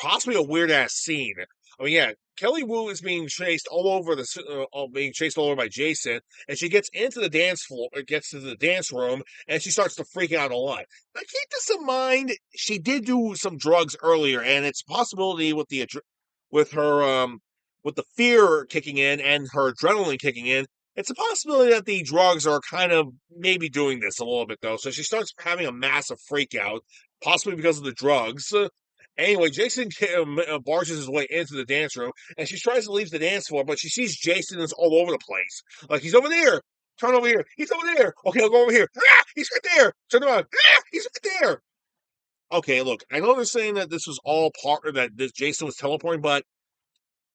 Speaker 1: possibly a weird ass scene. I mean, yeah, Kelly Wu is being chased all over by Jason, and she gets into the dance floor, gets to the dance room, and she starts to freak out a lot. Now, keep this in mind: she did do some drugs earlier, and it's a possibility with her with the fear kicking in and her adrenaline kicking in. It's a possibility that the drugs are kind of maybe doing this a little bit though. So she starts having a massive freak out, possibly because of the drugs. Anyway, Jason barges his way into the dance room, and she tries to leave the dance floor, but she sees Jason is all over the place. Like, he's over there. Turn over here. He's over there. Okay, I'll go over here. Ah, he's right there. Turn around. Ah, he's right there. Okay, look, I know they're saying that this was all part of that. This Jason was teleporting, but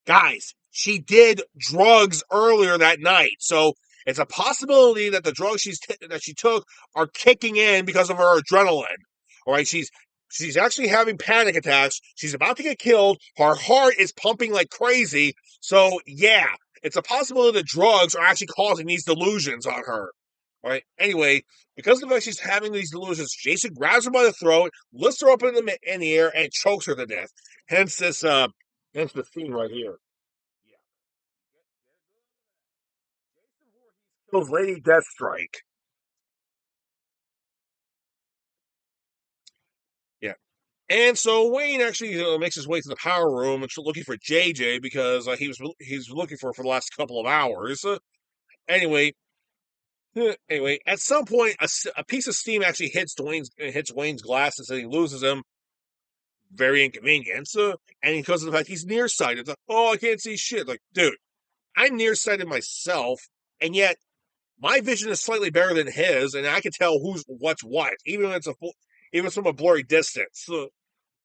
Speaker 1: guys, she did drugs earlier that night, so it's a possibility that the drugs that she took are kicking in because of her adrenaline. All right, she's actually having panic attacks. She's about to get killed. Her heart is pumping like crazy. So yeah, it's a possibility that drugs are actually causing these delusions on her. All right. Anyway, because of the fact she's having these delusions, Jason grabs her by the throat, lifts her up in the air, and chokes her to death. Hence the scene right here. Yeah. Kills Lady Deathstrike. Yeah. And so Wayne actually makes his way to the power room and looking for JJ because he's looking for her for the last couple of hours. Anyway, at some point, a piece of steam actually hits Wayne's glasses and he loses him. Very inconvenient. And because of the fact he's nearsighted, like, oh, I can't see shit. Like, dude, I'm nearsighted myself, and yet my vision is slightly better than his, and I can tell who's what's what, even if it's from a blurry distance.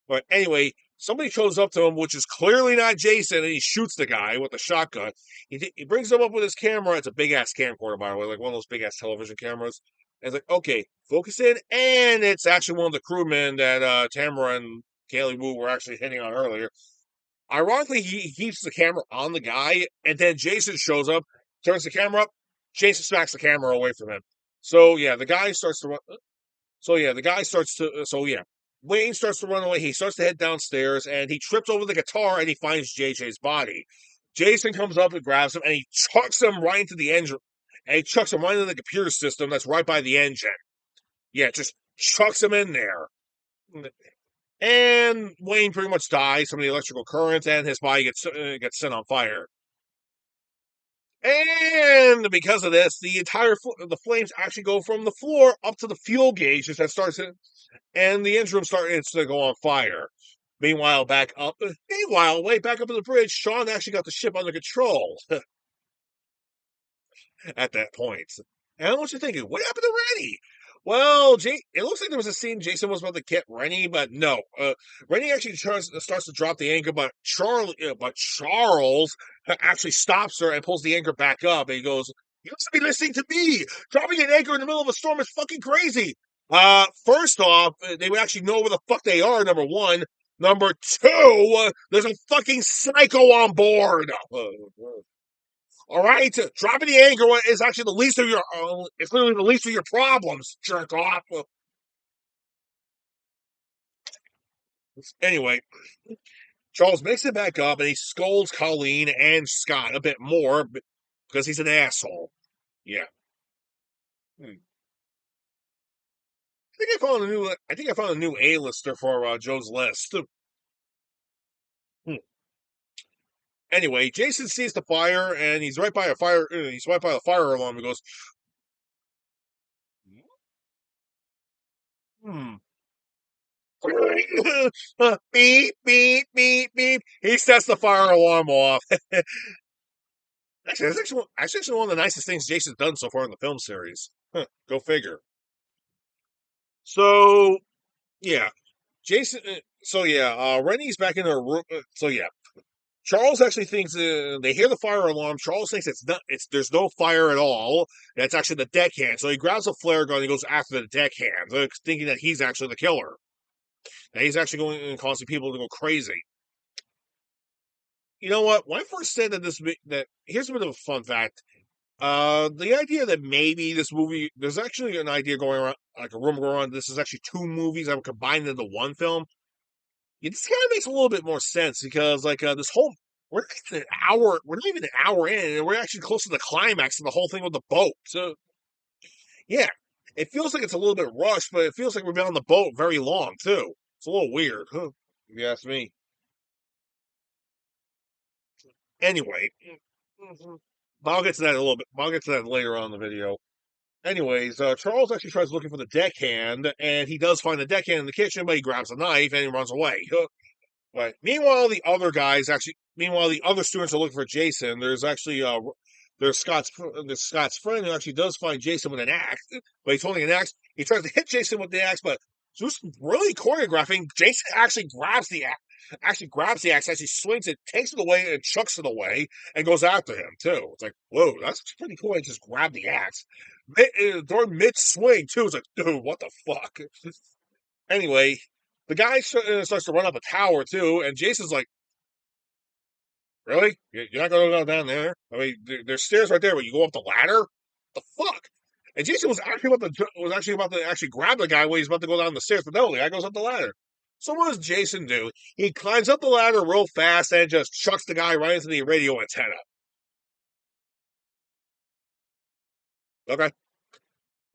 Speaker 1: But anyway, somebody shows up to him, which is clearly not Jason, and he shoots the guy with a shotgun. He brings him up with his camera. It's a big ass camcorder, by the way, like one of those big ass television cameras. And it's like, okay, focus in, and it's actually one of the crewmen that Tamara and Kaylee Wu were actually hitting on earlier. Ironically, he keeps the camera on the guy, and then Jason shows up, turns the camera up. Jason smacks the camera away from him. So yeah, the guy starts to run. So yeah, the guy starts to. So yeah, Wayne starts to run away. He starts to head downstairs, and he trips over the guitar, and he finds JJ's body. Jason comes up and grabs him, and he chucks him right into the engine. And he chucks him right into the computer system that's right by the engine. Yeah, just chucks him in there. And Wayne pretty much dies from the electrical current, and his body gets set on fire. And because of this, the flames actually go from the floor up to the fuel gauge as that starts it, and the engine room starts to go on fire. Meanwhile, way back up on the bridge, Sean actually got the ship under control at that point. And I don't know what you're thinking. What happened to Rennie? Well, it looks like there was a scene Jason was about to get Rennie, but no. Rennie actually starts to drop the anchor, but Charles actually stops her and pulls the anchor back up. And he goes, "You must be listening to me. Dropping an anchor in the middle of a storm is fucking crazy." First off, they would actually know where the fuck they are. Number one. Number two, there's a fucking psycho on board. All right, dropping the anchor is actually the least of your. It's literally the least of your problems. Jerk off. Anyway, Charles makes it back up and he scolds Colleen and Scott a bit more because he's an asshole. Yeah. Hmm. I think I found a new A-lister for Joe's list. Hmm. Anyway, Jason sees the fire and he's right by a fire. He's right by the fire alarm. He goes, "Hmm." Beep beep beep beep. He sets the fire alarm off. Actually, that's actually one of the nicest things Jason's done so far in the film series. Huh, go figure. So yeah, Rennie's back in her room. Charles actually thinks they hear the fire alarm. Charles thinks it's not. It's there's no fire at all. That's actually the deckhand. So he grabs a flare gun and he goes after the deckhand, thinking that he's actually the killer. And he's actually going and causing people to go crazy. You know what? When I first said that here's a bit of a fun fact. The idea that maybe this movie, there's actually an idea going around, like a rumor going around. This is actually two movies that were combined into one film. It just kind of makes a little bit more sense because, like, this whole we're not even an hour in, and we're actually close to the climax of the whole thing with the boat. So, yeah, it feels like it's a little bit rushed, but it feels like we've been on the boat very long too. It's a little weird, huh? If you ask me. Anyway, I'll get to that a little bit. I'll get to that later on in the video. Anyways, Charles actually tries looking for the deckhand, and he does find the deckhand in the kitchen, but he grabs a knife and he runs away. But meanwhile, the other students are looking for Jason. There's Scott's friend who actually does find Jason with an axe, but he's holding an axe. He tries to hit Jason with the axe, but just really choreographing. Jason actually grabs the axe, actually swings it, takes it away, and chucks it away, and goes after him too. It's like, whoa, that's pretty cool. He just grabbed the axe during mid swing too. It's like, dude, what the fuck? Anyway, the guy starts to run up a tower too, and Jason's like, "Really? You're not going to go down there? I mean, there's stairs right there, but you go up the ladder? The fuck?" And Jason was actually about to actually grab the guy when he's about to go down the stairs, but no, the guy goes up the ladder. So what does Jason do? He climbs up the ladder real fast and just chucks the guy right into the radio antenna. Okay.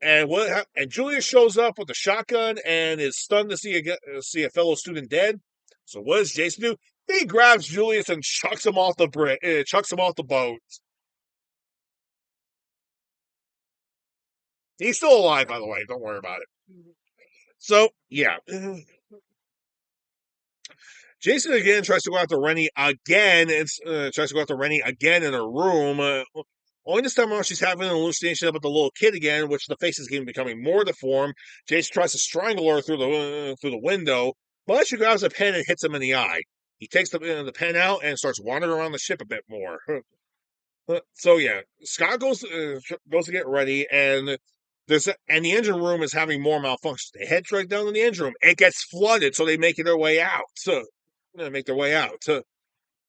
Speaker 1: And Julius shows up with a shotgun and is stunned to see a fellow student dead. So what does Jason do? He grabs Julius and chucks him off chucks him off the boat. He's still alive, by the way. Don't worry about it. So yeah, Jason again tries to go after Rennie again, and tries to go after Rennie again in her room. Only this time around, she's having an hallucination about the little kid again, which the face is becoming more deformed. Jason tries to strangle her through the window, but she grabs a pen and hits him in the eye. He takes the pen out and starts wandering around the ship a bit more. So yeah, Scott goes to get ready, and the engine room is having more malfunctions. They head straight down to the engine room. It gets flooded, so they make their way out. Make their way out.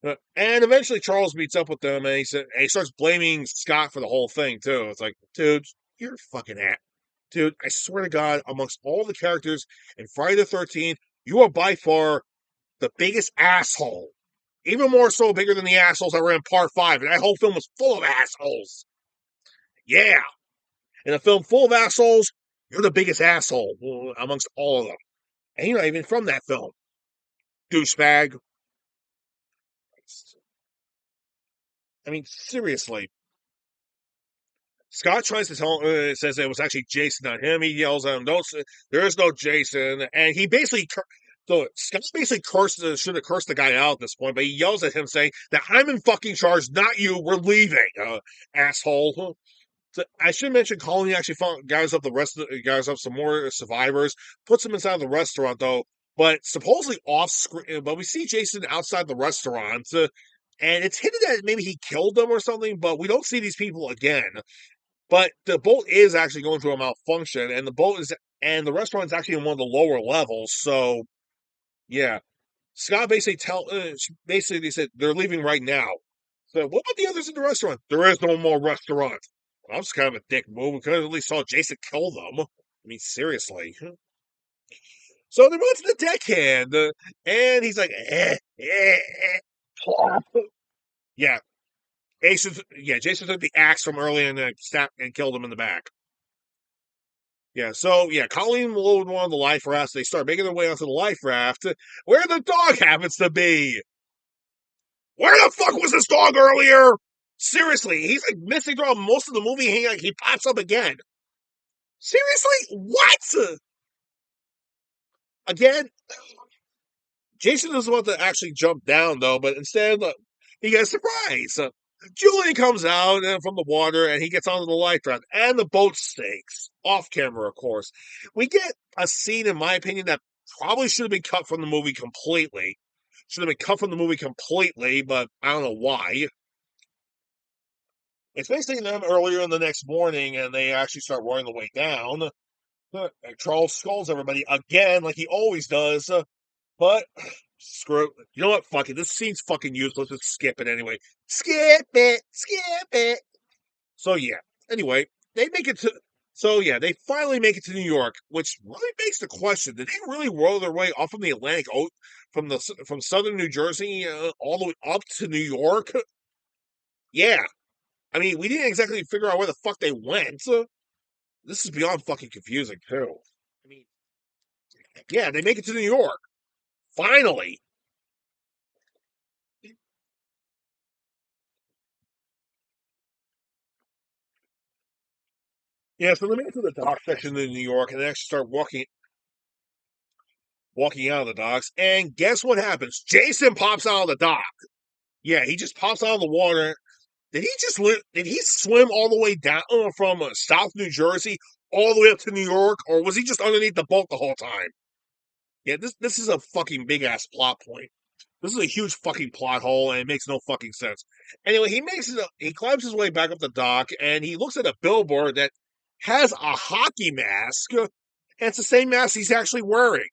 Speaker 1: And eventually Charles meets up with them, and he starts blaming Scott for the whole thing too. It's like, dude, you're fucking at, dude. I swear to God, amongst all the characters in Friday the 13th, you are by far the biggest asshole. Even more so bigger than the assholes that were in part 5. And that whole film was full of assholes. Yeah. In a film full of assholes, you're the biggest asshole amongst all of them. And you're not even from that film. Douchebag. I mean, seriously. Scott tries to tell says it was actually Jason, not him. He yells at him, "Don't! There is no Jason!" And he basically, so Scott basically should have cursed the guy out at this point, but he yells at him saying that I'm in fucking charge, not you. We're leaving, asshole. So I should mention Colony actually found guys up the rest of the guys up some more survivors, puts them inside the restaurant though, but supposedly off screen. But we see Jason outside the restaurant, and it's hinted that maybe he killed them or something. But we don't see these people again. But the boat is actually going through a malfunction, and the restaurant is actually in one of the lower levels. So yeah, Scott basically they said they're leaving right now. So what about the others in the restaurant? There is no more restaurant. Well, that was kind of a dick move. We could have at least saw Jason kill them. I mean, seriously. So they run to the deckhand, and he's like, plop. Yeah, Jason took the axe from earlier and snapped and killed him in the back. Yeah, so yeah, Colleen loaded one of the life rafts. They start making their way onto the life raft, where the dog happens to be. Where the fuck was this dog earlier? Seriously, he's like missing throughout most of the movie. He pops up again. Seriously, what? Again, Jason is about to actually jump down though, but instead he gets a surprise. Julian comes out from the water and he gets onto the life raft and the boat sinks. Off camera, of course. We get a scene, in my opinion, that probably should have been cut from the movie completely. Should have been cut from the movie completely, but I don't know why. It's basically them earlier in the next morning and they actually start rowing the way down. Charles scolds everybody again, like he always does. But screw it. You know what? Fuck it. This scene's fucking useless. Let's skip it anyway. Skip it. Skip it. So yeah. Anyway, they make it to. So yeah, they finally make it to New York, which really makes the question: did they really roll their way off from the Atlantic, from southern New Jersey all the way up to New York? Yeah. I mean, we didn't exactly figure out where the fuck they went. This is beyond fucking confusing too. I mean, yeah, they make it to New York finally. Yeah, so they make it to the dock section in New York and they actually start walking out of the docks. And guess what happens? Jason pops out of the dock. Yeah, he just pops out of the water. Did he swim all the way down from South New Jersey all the way up to New York, or was he just underneath the boat the whole time? Yeah, this is a fucking big ass plot point. This is a huge fucking plot hole, and it makes no fucking sense. Anyway, he climbs his way back up the dock, and he looks at a billboard that has a hockey mask, and it's the same mask he's actually wearing.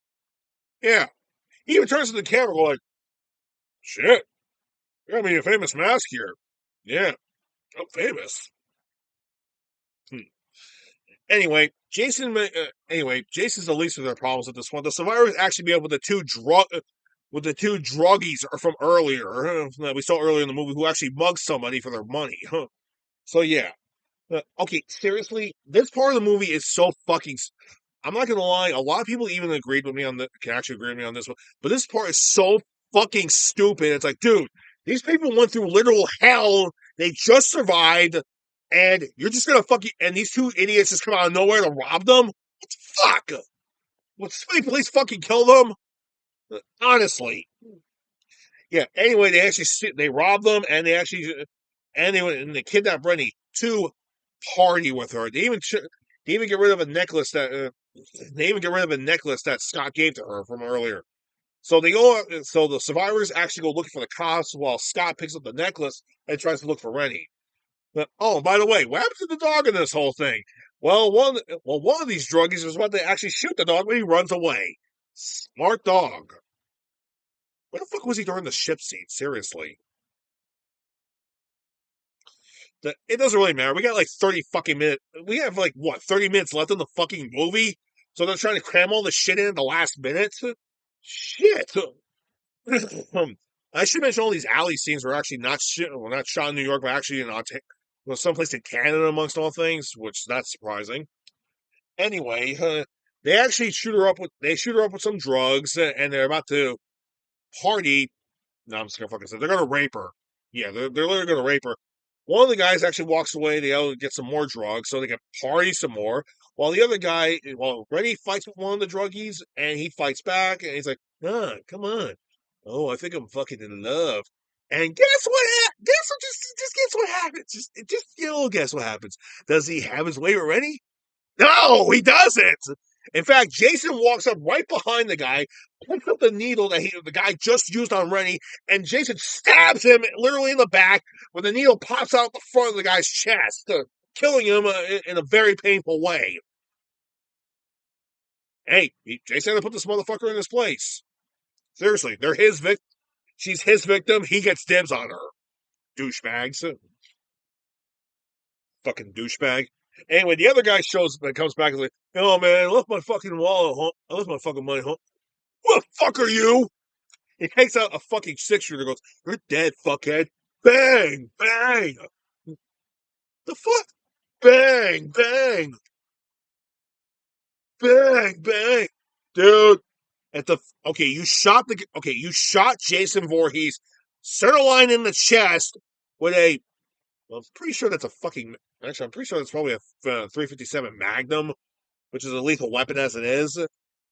Speaker 1: Yeah. He even turns to the camera like, shit, you got me a famous mask here. Yeah, I'm famous. Hmm. Jason's the least of their problems at this point. The survivors actually be able with the two druggies are from earlier that we saw earlier in the movie who actually mugged somebody for their money. So yeah. Okay, seriously, this part of the movie is so fucking. I'm not gonna lie. A lot of people even agreed with me on the can actually agree with me on this one, but this part is so fucking stupid. It's like, dude, these people went through literal hell. They just survived, and you're just gonna fucking and these two idiots just come out of nowhere to rob them. What the fuck? Would somebody please fucking kill them? Honestly, yeah. Anyway, they robbed them, and they kidnapped Brenny to party with her. They even get rid of a necklace that Scott gave to her from earlier. So they go. So the survivors actually go looking for the cops while Scott picks up the necklace and tries to look for Rennie. But, oh, by the way, what happened to the dog in this whole thing? One of these druggies was about to actually shoot the dog when he runs away. Smart dog. Where the fuck was he during the ship scene? Seriously. It doesn't really matter. We got like 30 fucking minutes. We have like, what, 30 minutes left in the fucking movie? So they're trying to cram all the shit in at the last minute? Shit. I should mention all these alley scenes were actually not shot in New York, but actually in someplace in Canada, amongst all things, which that's surprising. Anyway, they shoot her up with some drugs, and they're about to party. No, I'm just gonna fucking say they're gonna rape her. Yeah, they're literally gonna rape her. One of the guys actually walks away. They all get some more drugs, so they can party some more. While the other guy, Rennie fights with one of the druggies, and he fights back, and he's like, come on. Oh, I think I'm fucking in love. And guess what? Guess what? Just guess what happens. Guess what happens. Does he have his way with Rennie? No, he doesn't. In fact, Jason walks up right behind the guy, picks up the needle that the guy just used on Rennie, and Jason stabs him literally in the back when the needle pops out the front of the guy's chest, killing him in a very painful way. Hey, Jason had to put this motherfucker in his place. Seriously, they're his victim. She's his victim. He gets dibs on her. Douchebags. Fucking douchebag. Anyway, the other guy comes back and is like, oh man, I left my fucking wallet home. I left my fucking money home. What the fuck are you? He takes out a fucking 6-shooter and goes, you're dead, fuckhead. Bang! Bang! The fuck? Bang! Bang! Bang! Bang! Dude, you shot Jason Voorhees center line in the chest with I'm pretty sure that's I'm pretty sure that's probably a 357 Magnum, which is a lethal weapon as it is.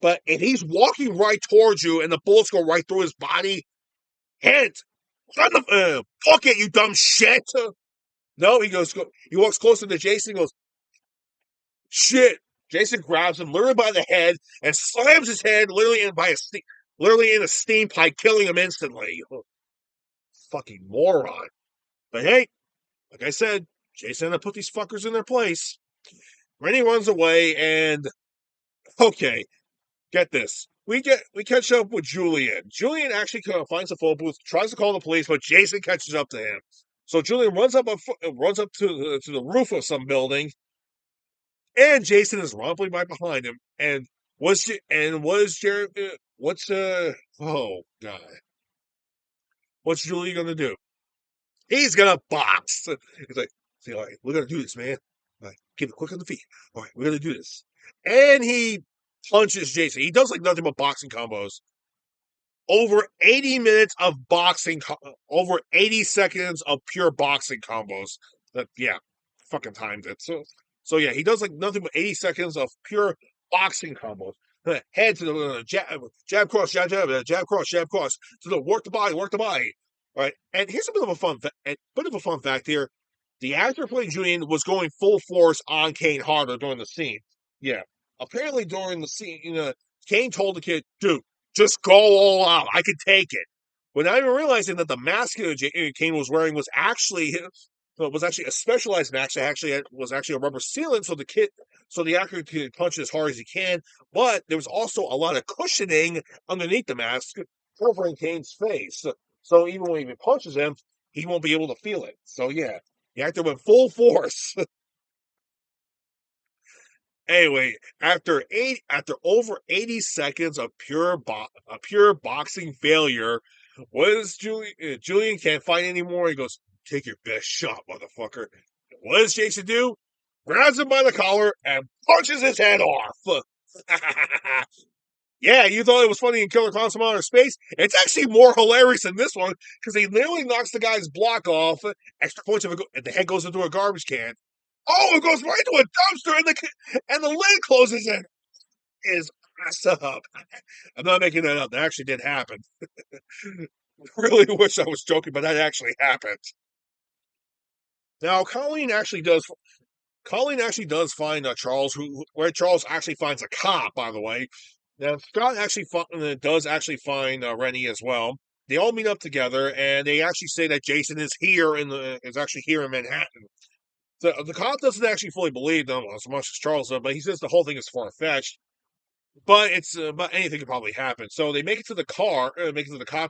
Speaker 1: But if he's walking right towards you and the bullets go right through his body, hint, fuck it, you dumb shit. No, he walks closer to Jason and goes, shit. Jason grabs him literally by the head and slams his head literally in a steam pipe, killing him instantly. Fucking moron. But hey, like I said, Jason had to put these fuckers in their place. Rennie runs away, and okay, get this. We catch up with Julian. Julian actually finds the phone booth, tries to call the police, but Jason catches up to him. So Julian runs up to the roof of some building, and Jason is rumbling right behind him. And oh god, what's Julian gonna do? He's gonna box. He's like, say, all right, we're gonna do this, man. All right, keep it quick on the feet. All right, we're gonna do this. And he punches Jason. He does like nothing but boxing combos. Over 80 minutes of over 80 seconds of pure boxing combos. Yeah, fucking timed it. So yeah, he does like nothing but 80 seconds of pure boxing combos. Head to the jab cross, jab cross, jab cross. To the work the body. All right, and here's a bit of a fun fact here. The actor playing Julian was going full force on Kane Harder during the scene. Yeah, apparently during the scene, Kane told the kid, "Dude, just go all out. I can take it." Without even realizing that the mask Kane was wearing was actually a specialized mask that was actually a rubber sealant, so the actor could punch as hard as he can. But there was also a lot of cushioning underneath the mask, covering Kane's face. So even when he punches him, he won't be able to feel it. So yeah, the actor went full force. Anyway, after over 80 seconds of pure boxing failure, Julian can't fight anymore. He goes, "Take your best shot, motherfucker." What does Jason do? Grabs him by the collar and punches his head off. Yeah, you thought it was funny in Killer Clowns from Outer Space? It's actually more hilarious than this one because he literally knocks the guy's block off. Extra points and the head goes into a garbage can. Oh, it goes right into a dumpster, and the lid closes in. Is ass up. I'm not making that up. That actually did happen. Really wish I was joking, but that actually happened. Now, Colleen actually does find Charles, where Charles actually finds a cop. By the way, now Scott actually does actually find Rennie as well. They all meet up together, and they actually say that Jason is actually here in Manhattan. The cop doesn't actually fully believe them as much as Charles does, but he says the whole thing is far fetched. But anything could probably happen. So they make it to the cop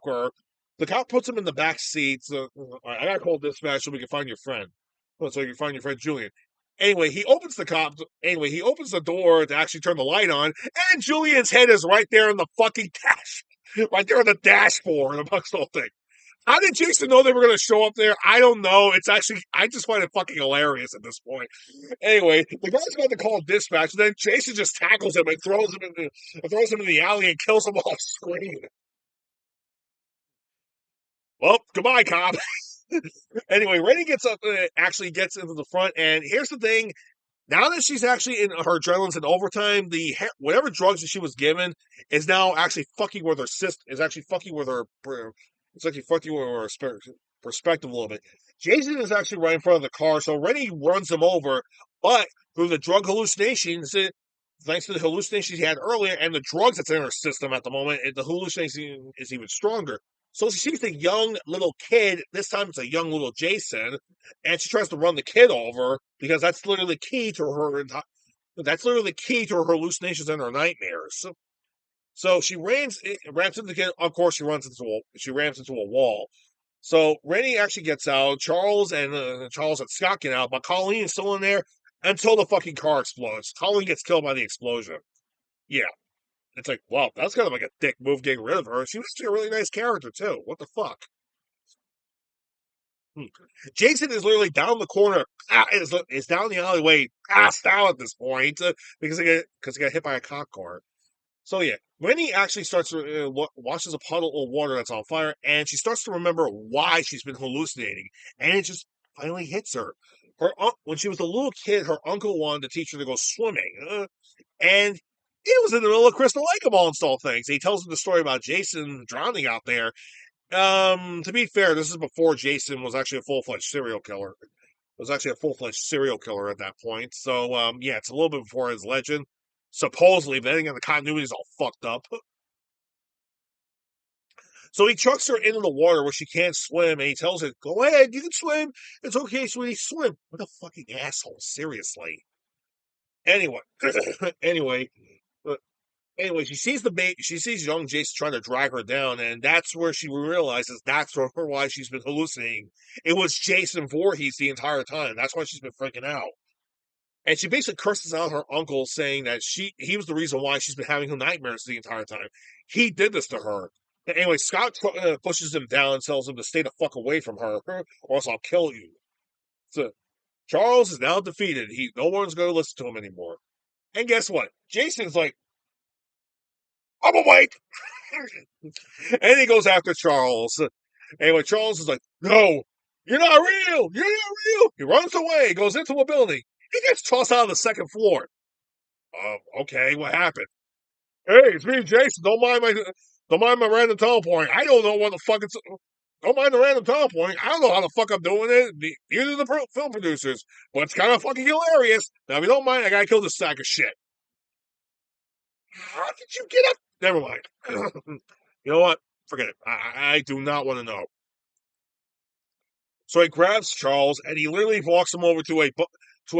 Speaker 1: car. The cop puts him in the back seat. So I gotta call dispatch so we can find your friend. So you can find your friend Julian. Anyway, he opens the door to actually turn the light on, and Julian's head is right there in the fucking right there on the dashboard amongst the whole thing. How did Jason know they were going to show up there? I don't know. I just find it fucking hilarious at this point. Anyway, the guy's about to call dispatch, and then Jason just tackles him and throws him in the alley and kills him off screen. Well, goodbye, cop. Anyway, Rennie gets up, actually gets into the front, and here's the thing: now that she's actually in her adrenaline's in overtime, whatever drugs that she was given is now actually fucking with her system. Is actually fucking with her. It's actually fucking with her perspective a little bit. Jason is actually right in front of the car, so Rennie runs him over, but through the drug hallucinations, thanks to the hallucinations he had earlier and the drugs that's in her system at the moment, the hallucination is even stronger. So she sees the young little kid. This time it's a young little Jason, and she tries to run the kid over because that's literally key to her. That's literally key to her hallucinations and her nightmares. So she rams into the kid. Of course, she rams into a wall. So Rennie actually gets out. Charles and Scott get out, but Colleen is still in there until the fucking car explodes. Colleen gets killed by the explosion. Yeah, it's like, wow, that's kind of like a dick move getting rid of her. She was actually a really nice character too. What the fuck? Hmm. Jason is literally down the corner, is down the alleyway, passed out at this point because he got hit by a cop car. So yeah, Rennie actually starts to washes a puddle of water that's on fire, and she starts to remember why she's been hallucinating, and it just finally hits her. When she was a little kid, her uncle wanted to teach her to go swimming, and it was in the middle of Crystal Lake of all installed things. He tells her the story about Jason drowning out there. To be fair, this is before Jason was actually a full-fledged serial killer. Was actually a full-fledged serial killer at that point. So, yeah, it's a little bit before his legend. Supposedly, but then again, the continuity is all fucked up. So he chucks her into the water where she can't swim, and he tells her, "Go ahead, you can swim. It's okay, sweetie, swim." What a fucking asshole! Seriously. Anyway, anyway, uh, anyway, she sees young Jason trying to drag her down, and that's where she realizes that's why she's been hallucinating. It was Jason Voorhees the entire time. That's why she's been freaking out. And she basically curses out her uncle, saying that he was the reason why she's been having nightmares the entire time. He did this to her. And anyway, Scott pushes him down and tells him to stay the fuck away from her, or else I'll kill you. So Charles is now defeated. No one's going to listen to him anymore. And guess what? Jason's like, I'm awake. And he goes after Charles. Anyway, Charles is like, no, you're not real. You're not real. He runs away, goes into a building. He gets tossed out of the second floor. Okay, what happened? Hey, it's me, Jason. Don't mind my random teleporting. I don't know what the fuck it's. Don't mind the random teleporting. I don't know how the fuck I'm doing it. Neither do the film producers, but it's kind of fucking hilarious. Now, if you don't mind, I gotta kill this sack of shit. How did you get up? Never mind. You know what? Forget it. I do not want to know. So he grabs Charles and he literally walks him over to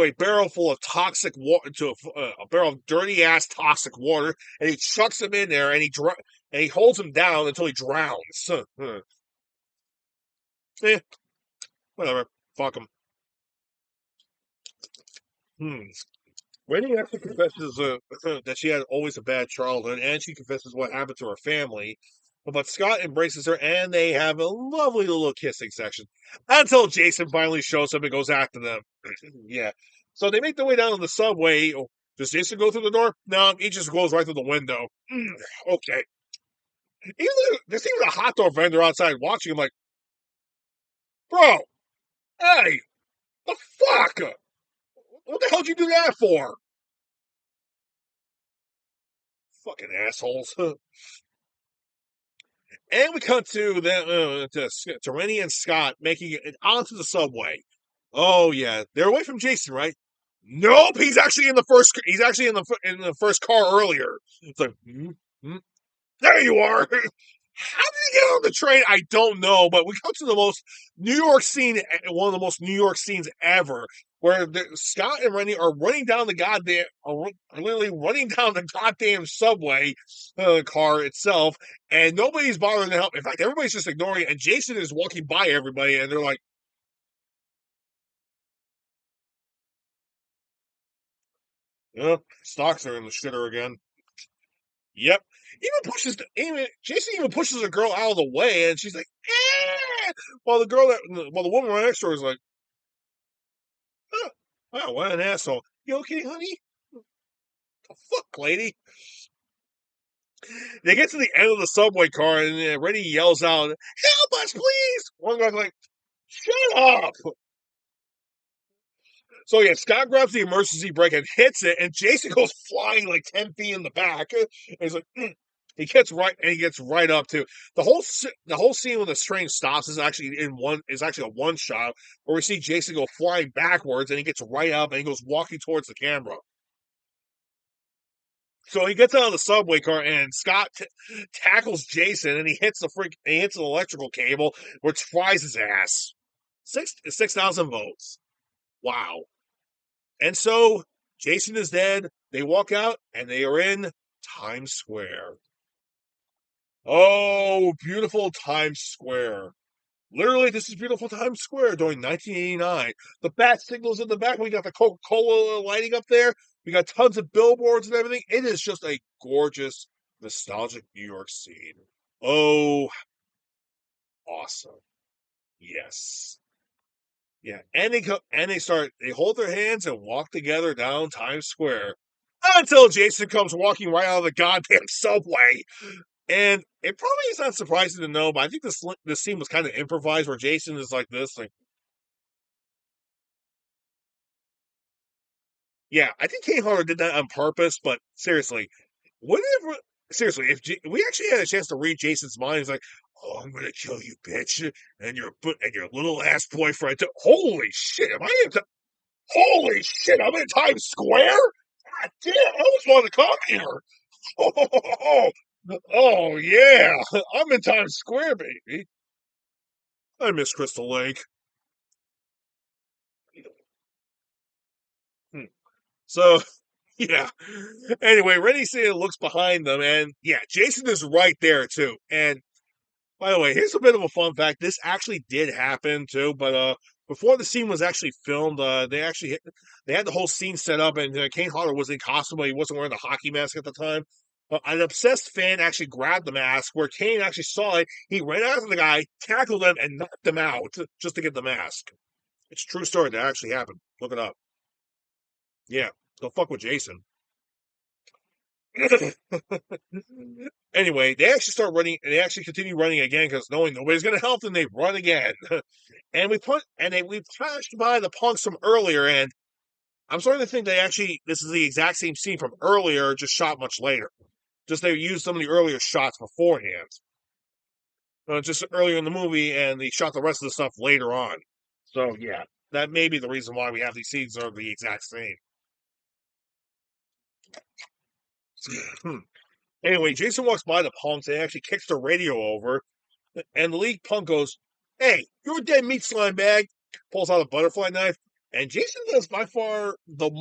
Speaker 1: a barrel full of toxic water, a barrel of dirty ass toxic water, and he chucks him in there and he holds him down until he drowns. Eh, whatever. Fuck him. Hmm. Wendy actually confesses that she had always a bad childhood, and she confesses what happened to her family. But Scott embraces her, and they have a lovely little kissing section until Jason finally shows up and goes after them. Yeah. So they make their way down to the subway. Oh, does Jason go through the door? No, he just goes right through the window. Okay. There's even a hot dog vendor outside watching him like, bro, hey, the fuck? What the hell did you do that for? Fucking assholes. And we cut to them to Rennie and Scott making it onto the subway. Oh yeah, they're away from Jason, right? Nope, he's actually in the first. He's actually in the first car earlier. It's like, there you are. How did he get on the train? I don't know, but we come to the most New York scene, one of the most New York scenes ever, where Scott and Rennie are running down are literally running down the goddamn subway car itself, and nobody's bothering to help. In fact, everybody's just ignoring it, and Jason is walking by everybody, and they're like, stocks are in the shitter again. Yep. Jason even pushes a girl out of the way, and she's like, eh! While the woman right next to her is like, oh, wow, what an asshole. You okay, honey? The fuck, lady? They get to the end of the subway car, and Rennie yells out, help us, please! One guy's like, Shut up! So yeah, Scott grabs the emergency brake and hits it, and Jason goes flying like 10 feet in the back. And he's like, he gets right up too. The whole scene when the train stops is actually a one shot where we see Jason go flying backwards, and he gets right up and he goes walking towards the camera. So he gets out of the subway car, and Scott tackles Jason, and he hits an electrical cable, which fries his ass. 6,000 votes. Wow. And so Jason is dead. They walk out and they are in Times Square. Oh, beautiful Times Square. Literally, this is beautiful Times Square during 1989. The bat signals in the back. We got the Coca Cola lighting up there. We got tons of billboards and everything. It is just a gorgeous, nostalgic New York scene. Oh, awesome. Yes. Yeah, they hold their hands and walk together down Times Square until Jason comes walking right out of the goddamn subway. And it probably is not surprising to know, but I think this scene was kind of improvised, where Jason is like this, like, yeah, I think Kane Hodder did that on purpose. But seriously, whatever. Seriously, we actually had a chance to read Jason's mind, he's like, "Oh, I'm gonna kill you, bitch, and your little ass boyfriend too." Holy shit! Holy shit! I'm in Times Square. God damn! I always wanted to come here. Oh, oh yeah! I'm in Times Square, baby. I miss Crystal Lake. Hmm. So yeah. Anyway, Rennie Santa looks behind them, and yeah, Jason is right there too. And by the way, here's a bit of a fun fact. This actually did happen too, but before the scene was actually filmed, they had the whole scene set up, and Kane Hodder was in costume, but he wasn't wearing the hockey mask at the time. An obsessed fan actually grabbed the mask. Where Kane actually saw it, he ran after the guy, tackled him, and knocked him out just to get the mask. It's a true story that actually happened. Look it up. Yeah, don't fuck with Jason. Anyway, they actually start running, and they actually continue running again because knowing nobody's going to help them, they run again. And we flashed by the punks from earlier, and I'm starting to think this is the exact same scene from earlier, just shot much later. Just they used some of the earlier shots beforehand, just earlier in the movie, and they shot the rest of the stuff later on. So yeah, that may be the reason why we have these scenes are the exact same. Anyway, Jason walks by the punks and actually kicks the radio over. And the lead punk goes, "Hey, you're a dead meat slime bag." Pulls out a butterfly knife. And Jason does by far the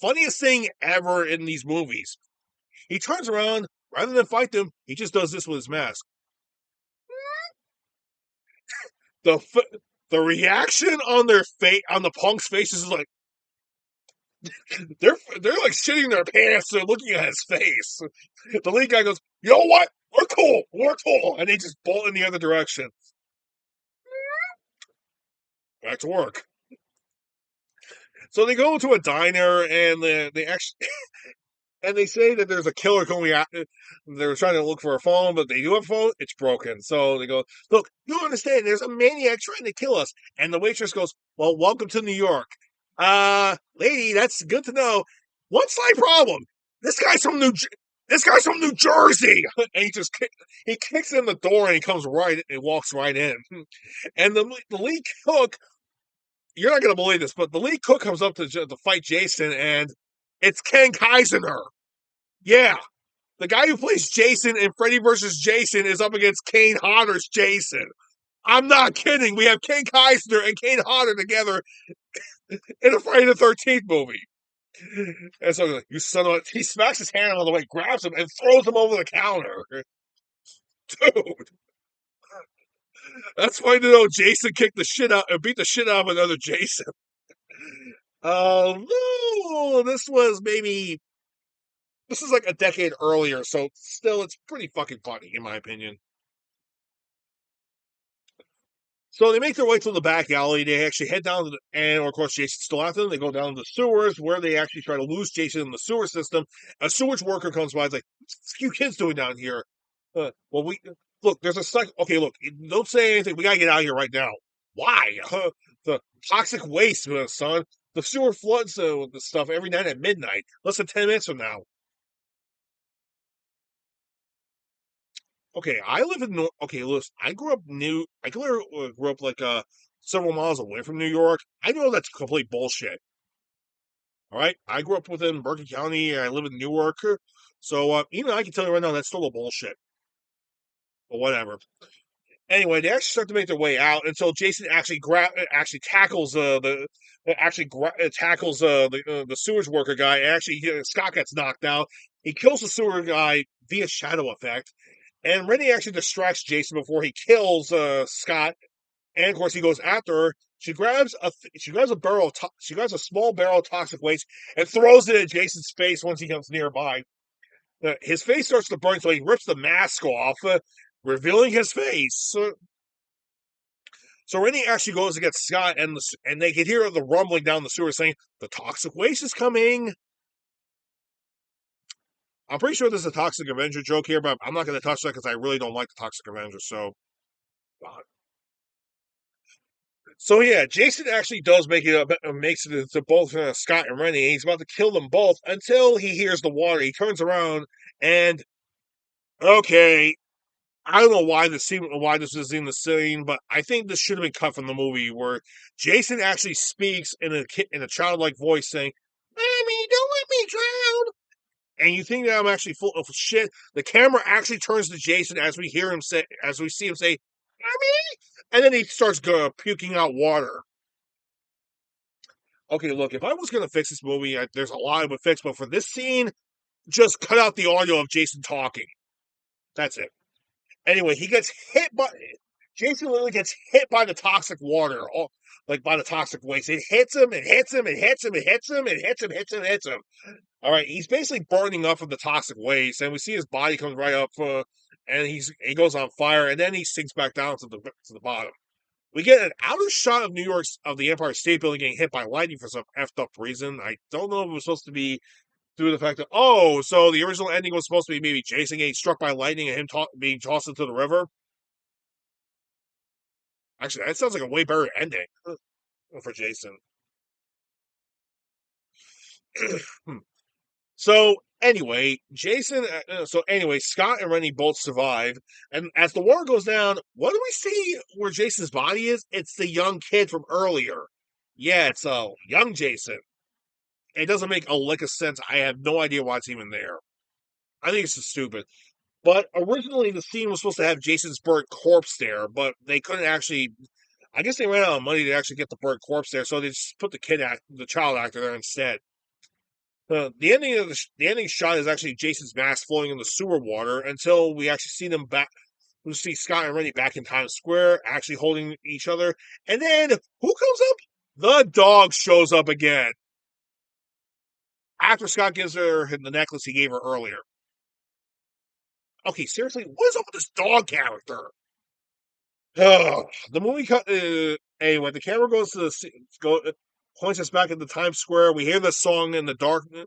Speaker 1: funniest thing ever in these movies. He turns around, rather than fight them, he just does this with his mask. The the reaction on on the punk's faces is like, they're like shitting their pants. They're looking at his face. The lead guy goes, "You know what? We're cool," and they just bolt in the other direction. Back to work. So they go to a diner, and they actually and they say that there's a killer going out. They're trying to look for a phone, but they do have a phone. It's broken. So they go, "Look, you don't understand. There's a maniac trying to kill us." And the waitress goes, "Well, welcome to New York, lady. That's good to know. One slight problem. This guy's from This guy's from New Jersey." And he kicks in the door, and he comes right and walks right in. And the lead cook, you're not gonna believe this, but the lead cook comes up to fight Jason, and it's Ken Kaisener. Yeah, the guy who plays Jason in Freddy vs. Jason is up against Kane Hodder's Jason. I'm not kidding. We have Ken Kaisener and Kane Hodder together in a Friday the 13th movie. And so you son of a, he smacks his hand out of the way, grabs him, and throws him over the counter. Dude, that's why to know Jason kicked the shit out and beat the shit out of another Jason. No, this is like a decade earlier, so still it's pretty fucking funny in my opinion. So they make their way to the back alley. They actually head down and of course Jason's still after them. They go down to the sewers where they actually try to lose Jason in the sewer system. A sewage worker comes by, is like, "What's you kids doing down here?" Well, Look, there's a okay, look, don't say anything. We gotta get out of here right now. Why? The toxic waste, son. The sewer floods the stuff every night at midnight. Less than 10 minutes from now. Okay, I live in. Okay, listen, I grew up new. I grew up like several miles away from New York. I know that's complete bullshit. All right, I grew up within Bergen County. And I live in Newark, so even I can tell you right now that's still a bullshit. But whatever. Anyway, they actually start to make their way out until Jason actually tackles tackles the sewage worker guy. And actually, Scott gets knocked out. He kills the sewer guy via shadow effect, and Rennie actually distracts Jason before he kills Scott. And of course, he goes after her. She grabs a barrel she grabs a small barrel of toxic waste and throws it at Jason's face once he comes nearby. His face starts to burn, so he rips the mask off, revealing his face. So Rennie actually goes to get Scott, and they can hear the rumbling down the sewer saying, "The toxic waste is coming." I'm pretty sure there's a Toxic Avenger joke here, but I'm not going to touch that because I really don't like the Toxic Avenger. So yeah, Jason actually does makes it to both Scott and Rennie. He's about to kill them both until he hears the water. He turns around and okay, I don't know why this is in the scene, but I think this should have been cut from the movie where Jason actually speaks in a childlike voice saying, "Mommy, don't let me drown." And you think that I'm actually full of shit. The camera actually turns to Jason as we see him say, "Mommy," and then he starts puking out water. Okay, look, if I was gonna fix this movie, there's a lot I would fix, but for this scene, just cut out the audio of Jason talking. That's it. Anyway, he gets hit by Jason literally gets hit by the toxic water, like by the toxic waste. It hits him, it hits him, it hits him, it hits him, it hits him, hits him, hits him. All right, he's basically burning up from the toxic waste, and we see his body comes right up, and he goes on fire, and then he sinks back down to the bottom. We get an outer shot of New York's of the Empire State Building getting hit by lightning for some effed up reason. I don't know if it was supposed to be due to the fact that so the original ending was supposed to be maybe Jason getting struck by lightning and him being tossed into the river. Actually, that sounds like a way better ending for Jason. So anyway, Scott and Rennie both survive, and as the war goes down, what do we see where Jason's body is? It's the young kid from earlier. Yeah, it's young Jason. It doesn't make a lick of sense. I have no idea why it's even there. I think it's just stupid. But originally, the scene was supposed to have Jason's burnt corpse there, but they couldn't actually. I guess they ran out of money to actually get the burnt corpse there, so they just put the child actor there instead. The ending shot is actually Jason's mask floating in the sewer water until we actually see them back. We see Scott and Rennie back in Times Square, actually holding each other, and then who comes up? The dog shows up again after Scott gives her the necklace he gave her earlier. Okay, seriously, what is up with this dog character? The movie cut. Anyway, the camera goes to points us back into Times Square. We hear the song in the dark of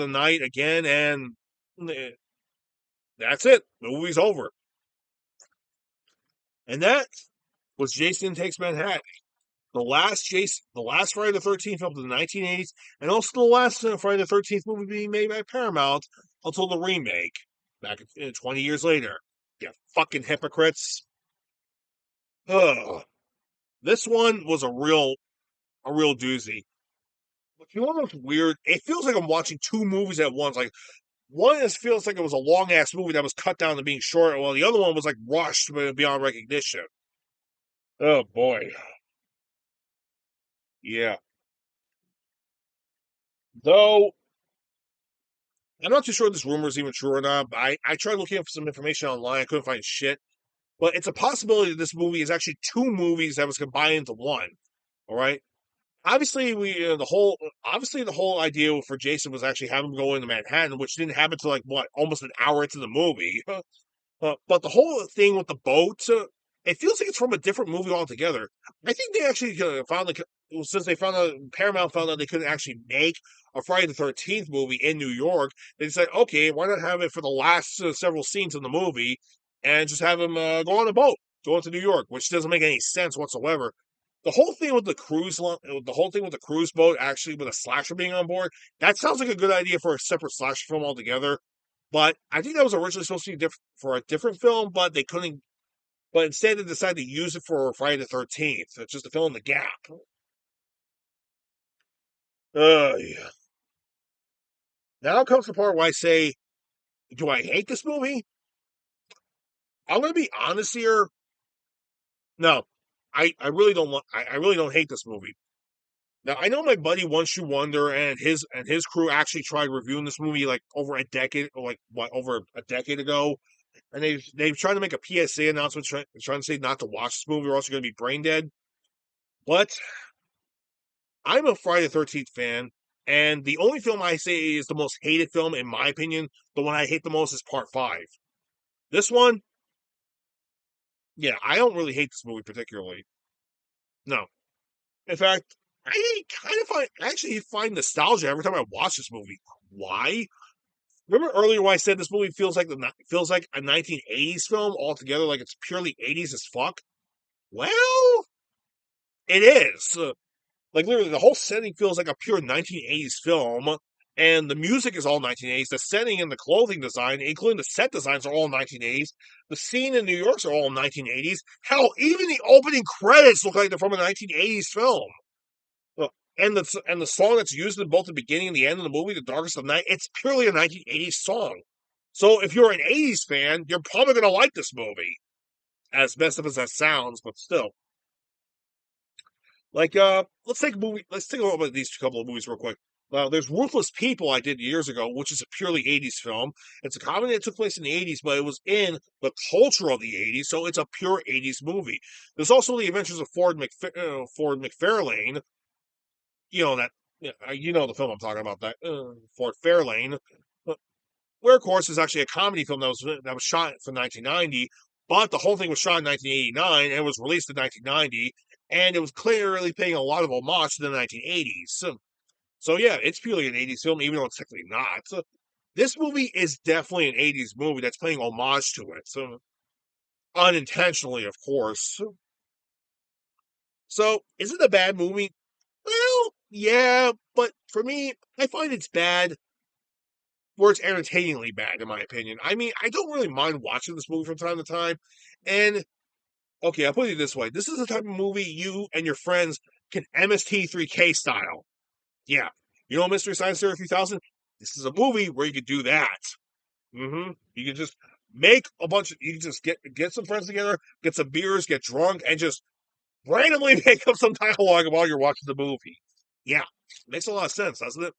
Speaker 1: the night again, and that's it. The movie's over. And that was Jason Takes Manhattan, the last Friday the 13th film of the 1980s, and also the last Friday the 13th movie being made by Paramount until the remake back 20 years later. You fucking hypocrites. Ugh. This one was a real doozy. You know what's weird? It feels like I'm watching two movies at once. Like feels like it was a long ass movie that was cut down to being short, while the other one was like rushed beyond recognition. Oh boy, yeah. Though I'm not too sure this rumor is even true or not. But I tried looking up some information online. I couldn't find shit. But it's a possibility that this movie is actually two movies that was combined into one. All right. Obviously, the whole idea for Jason was actually having him go into Manhattan, which didn't happen to like what almost an hour into the movie. But the whole thing with the boat, it feels like it's from a different movie altogether. I think they actually found like since they found out Paramount found out they couldn't actually make a Friday the 13th movie in New York, they said, okay, why not have it for the last several scenes in the movie? and just have him go on a boat, go into New York, which doesn't make any sense whatsoever. The whole thing with the whole thing with the cruise boat, actually with a slasher being on board, that sounds like a good idea for a separate slasher film altogether. But I think that was originally supposed to be for a different film, but they couldn't. But instead, they decided to use it for Friday the 13th. It's just to fill in the gap. Yeah. Now comes the part where I say, do I hate this movie? I'm going to be honest here. No, I really don't. I really don't hate this movie. Now I know my buddy One Shoe Wonder and his crew actually tried reviewing this movie like over a decade, or like what, over a decade ago, and they've tried to make a PSA announcement trying to say not to watch this movie or else you're going to be brain dead. But I'm a Friday the 13th fan, and the only film I say is the most hated film in my opinion, the one I hate the most is Part Five. This one, yeah, I don't really hate this movie particularly. No, in fact, I kind of find nostalgia every time I watch this movie. Why? Remember earlier when I said this movie feels like a 1980s film altogether, like it's purely 80s as fuck? Well, it is. Like literally, the whole setting feels like a pure 1980s film, and the music is all 1980s. The setting and the clothing design, including the set designs, are all 1980s. The scene in New York's are all 1980s. Hell, even the opening credits look like they're from a 1980s film. And the song that's used in both the beginning and the end of the movie, "The Darkest of Night," it's purely a 1980s song. So if you're an 80s fan, you're probably gonna like this movie, as best of as that sounds, but still. Like, let's take a movie. Let's take a look at these couple of movies real quick. There's Ruthless People I did years ago, which is a purely 80s film. It's a comedy that took place in the 80s, but it was in the culture of the 80s, so it's a pure 80s movie. There's also The Adventures of Ford McFarlane. You know that, you know the film I'm talking about. That Ford Fairlane, uh, where of course is actually a comedy film that was shot for 1990, but the whole thing was shot in 1989 and it was released in 1990, and it was clearly paying a lot of homage to the 1980s. So yeah, it's purely an 80s film, even though it's technically not. This movie is definitely an 80s movie that's paying homage to it, so unintentionally, of course. So is it a bad movie? Well, yeah, but for me, I find it's bad where it's entertainingly bad, in my opinion. I mean, I don't really mind watching this movie from time to time. And okay, I'll put it this way: this is the type of movie you and your friends can MST3K style. Yeah, you know, Mystery Science Theater 3000. This is a movie where you could do that. You can just make a bunch of. You can just get some friends together, get some beers, get drunk, and just randomly make up some dialogue while you're watching the movie. Yeah, makes a lot of sense, doesn't it?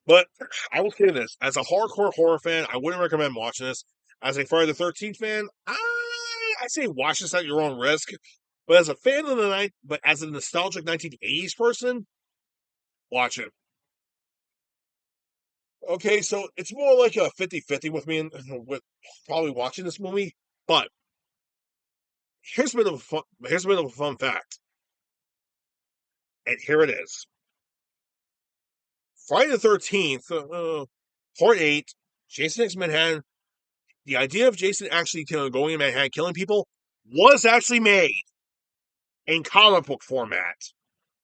Speaker 1: But I will say this: as a hardcore horror fan, I wouldn't recommend watching this. As a Friday the 13th fan, I say watch this at your own risk. But as a fan of the night, but as a nostalgic 1980s person, watch it. Okay, so it's more like a 50-50 with me and with probably watching this movie. But here's a bit of a fun fact, and here it is: Friday the 13th, Part 8, Jason X Manhattan. The idea of Jason actually going in Manhattan killing people was actually made in comic book format.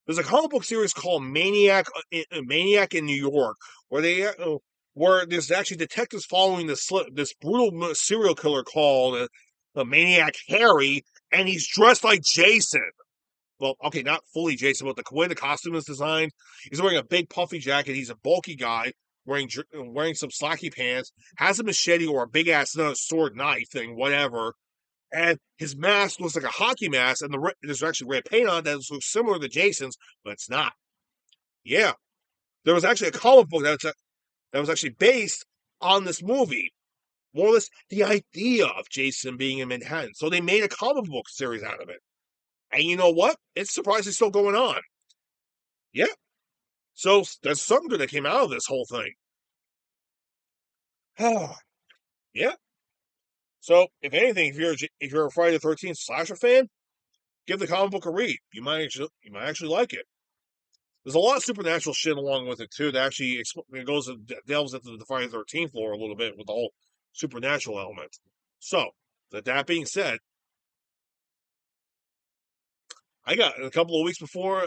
Speaker 1: There's a comic book series called Maniac in New York, where there's actually detectives following this brutal serial killer called Maniac Harry, and he's dressed like Jason. Well, okay, not fully Jason, but the way the costume is designed, he's wearing a big puffy jacket. He's a bulky guy wearing some slacky pants, has a machete or a big ass sword knife thing, whatever. And his mask looks like a hockey mask, and there's actually red paint on it that looks similar to Jason's, but it's not. Yeah, there was actually a comic book that was actually based on this movie. More or less the idea of Jason being in Manhattan. So they made a comic book series out of it. And you know what? It's surprisingly still going on. Yeah. So there's something good that came out of this whole thing. Yeah. So if anything, if you're a Friday the 13th slasher fan, give the comic book a read. You might actually like it. There's a lot of supernatural shit along with it too. That actually it goes and delves into the Friday the 13th lore a little bit with the whole supernatural element. So, that being said, I got a couple of weeks before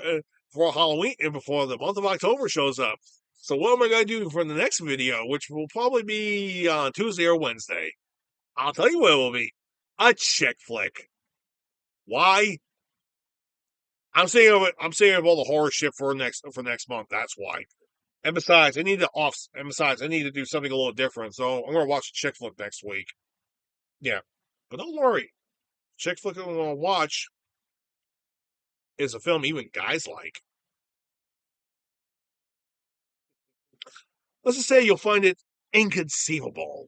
Speaker 1: Halloween and before the month of October shows up. So what am I going to do for the next video, which will probably be on Tuesday or Wednesday? I'll tell you what it will be: a chick flick. Why? I'm saying of all the horror shit for next month. That's why. And besides, I need to do something a little different. So I'm gonna watch a chick flick next week. Yeah, but don't worry. Chick flick I'm gonna watch is a film even guys like. Let's just say you'll find it inconceivable.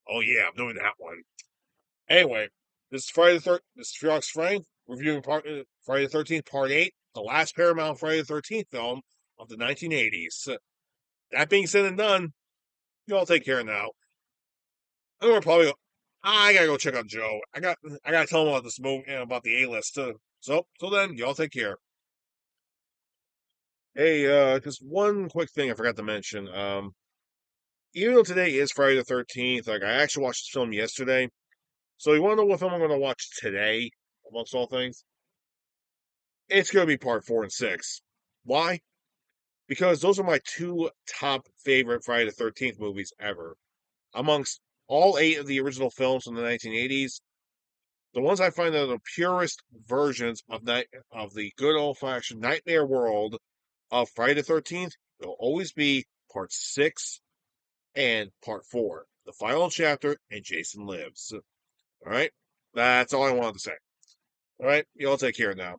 Speaker 1: Oh yeah, I'm doing that one. Anyway, this is This is Felix Frank reviewing Friday the 13th Part 8, the last Paramount Friday the 13th film of the 1980s. That being said and done, you all take care now. I'm gonna probably. I gotta go check out Joe. I gotta tell him about this movie and about the A list too. So till then, y'all take care. Hey, just one quick thing I forgot to mention. Even though today is Friday the 13th, like I actually watched this film yesterday. So you want to know what film I'm gonna watch today, amongst all things? It's gonna be part 4 and 6. Why? Because those are my two top favorite Friday the 13th movies ever. Amongst all eight of the original films from the 1980s, the ones I find are the purest versions of the good old fashioned nightmare world of Friday the 13th will always be part 6 and part 4, the final chapter, and Jason Lives. All right, that's all I wanted to say. All right, y'all take care now.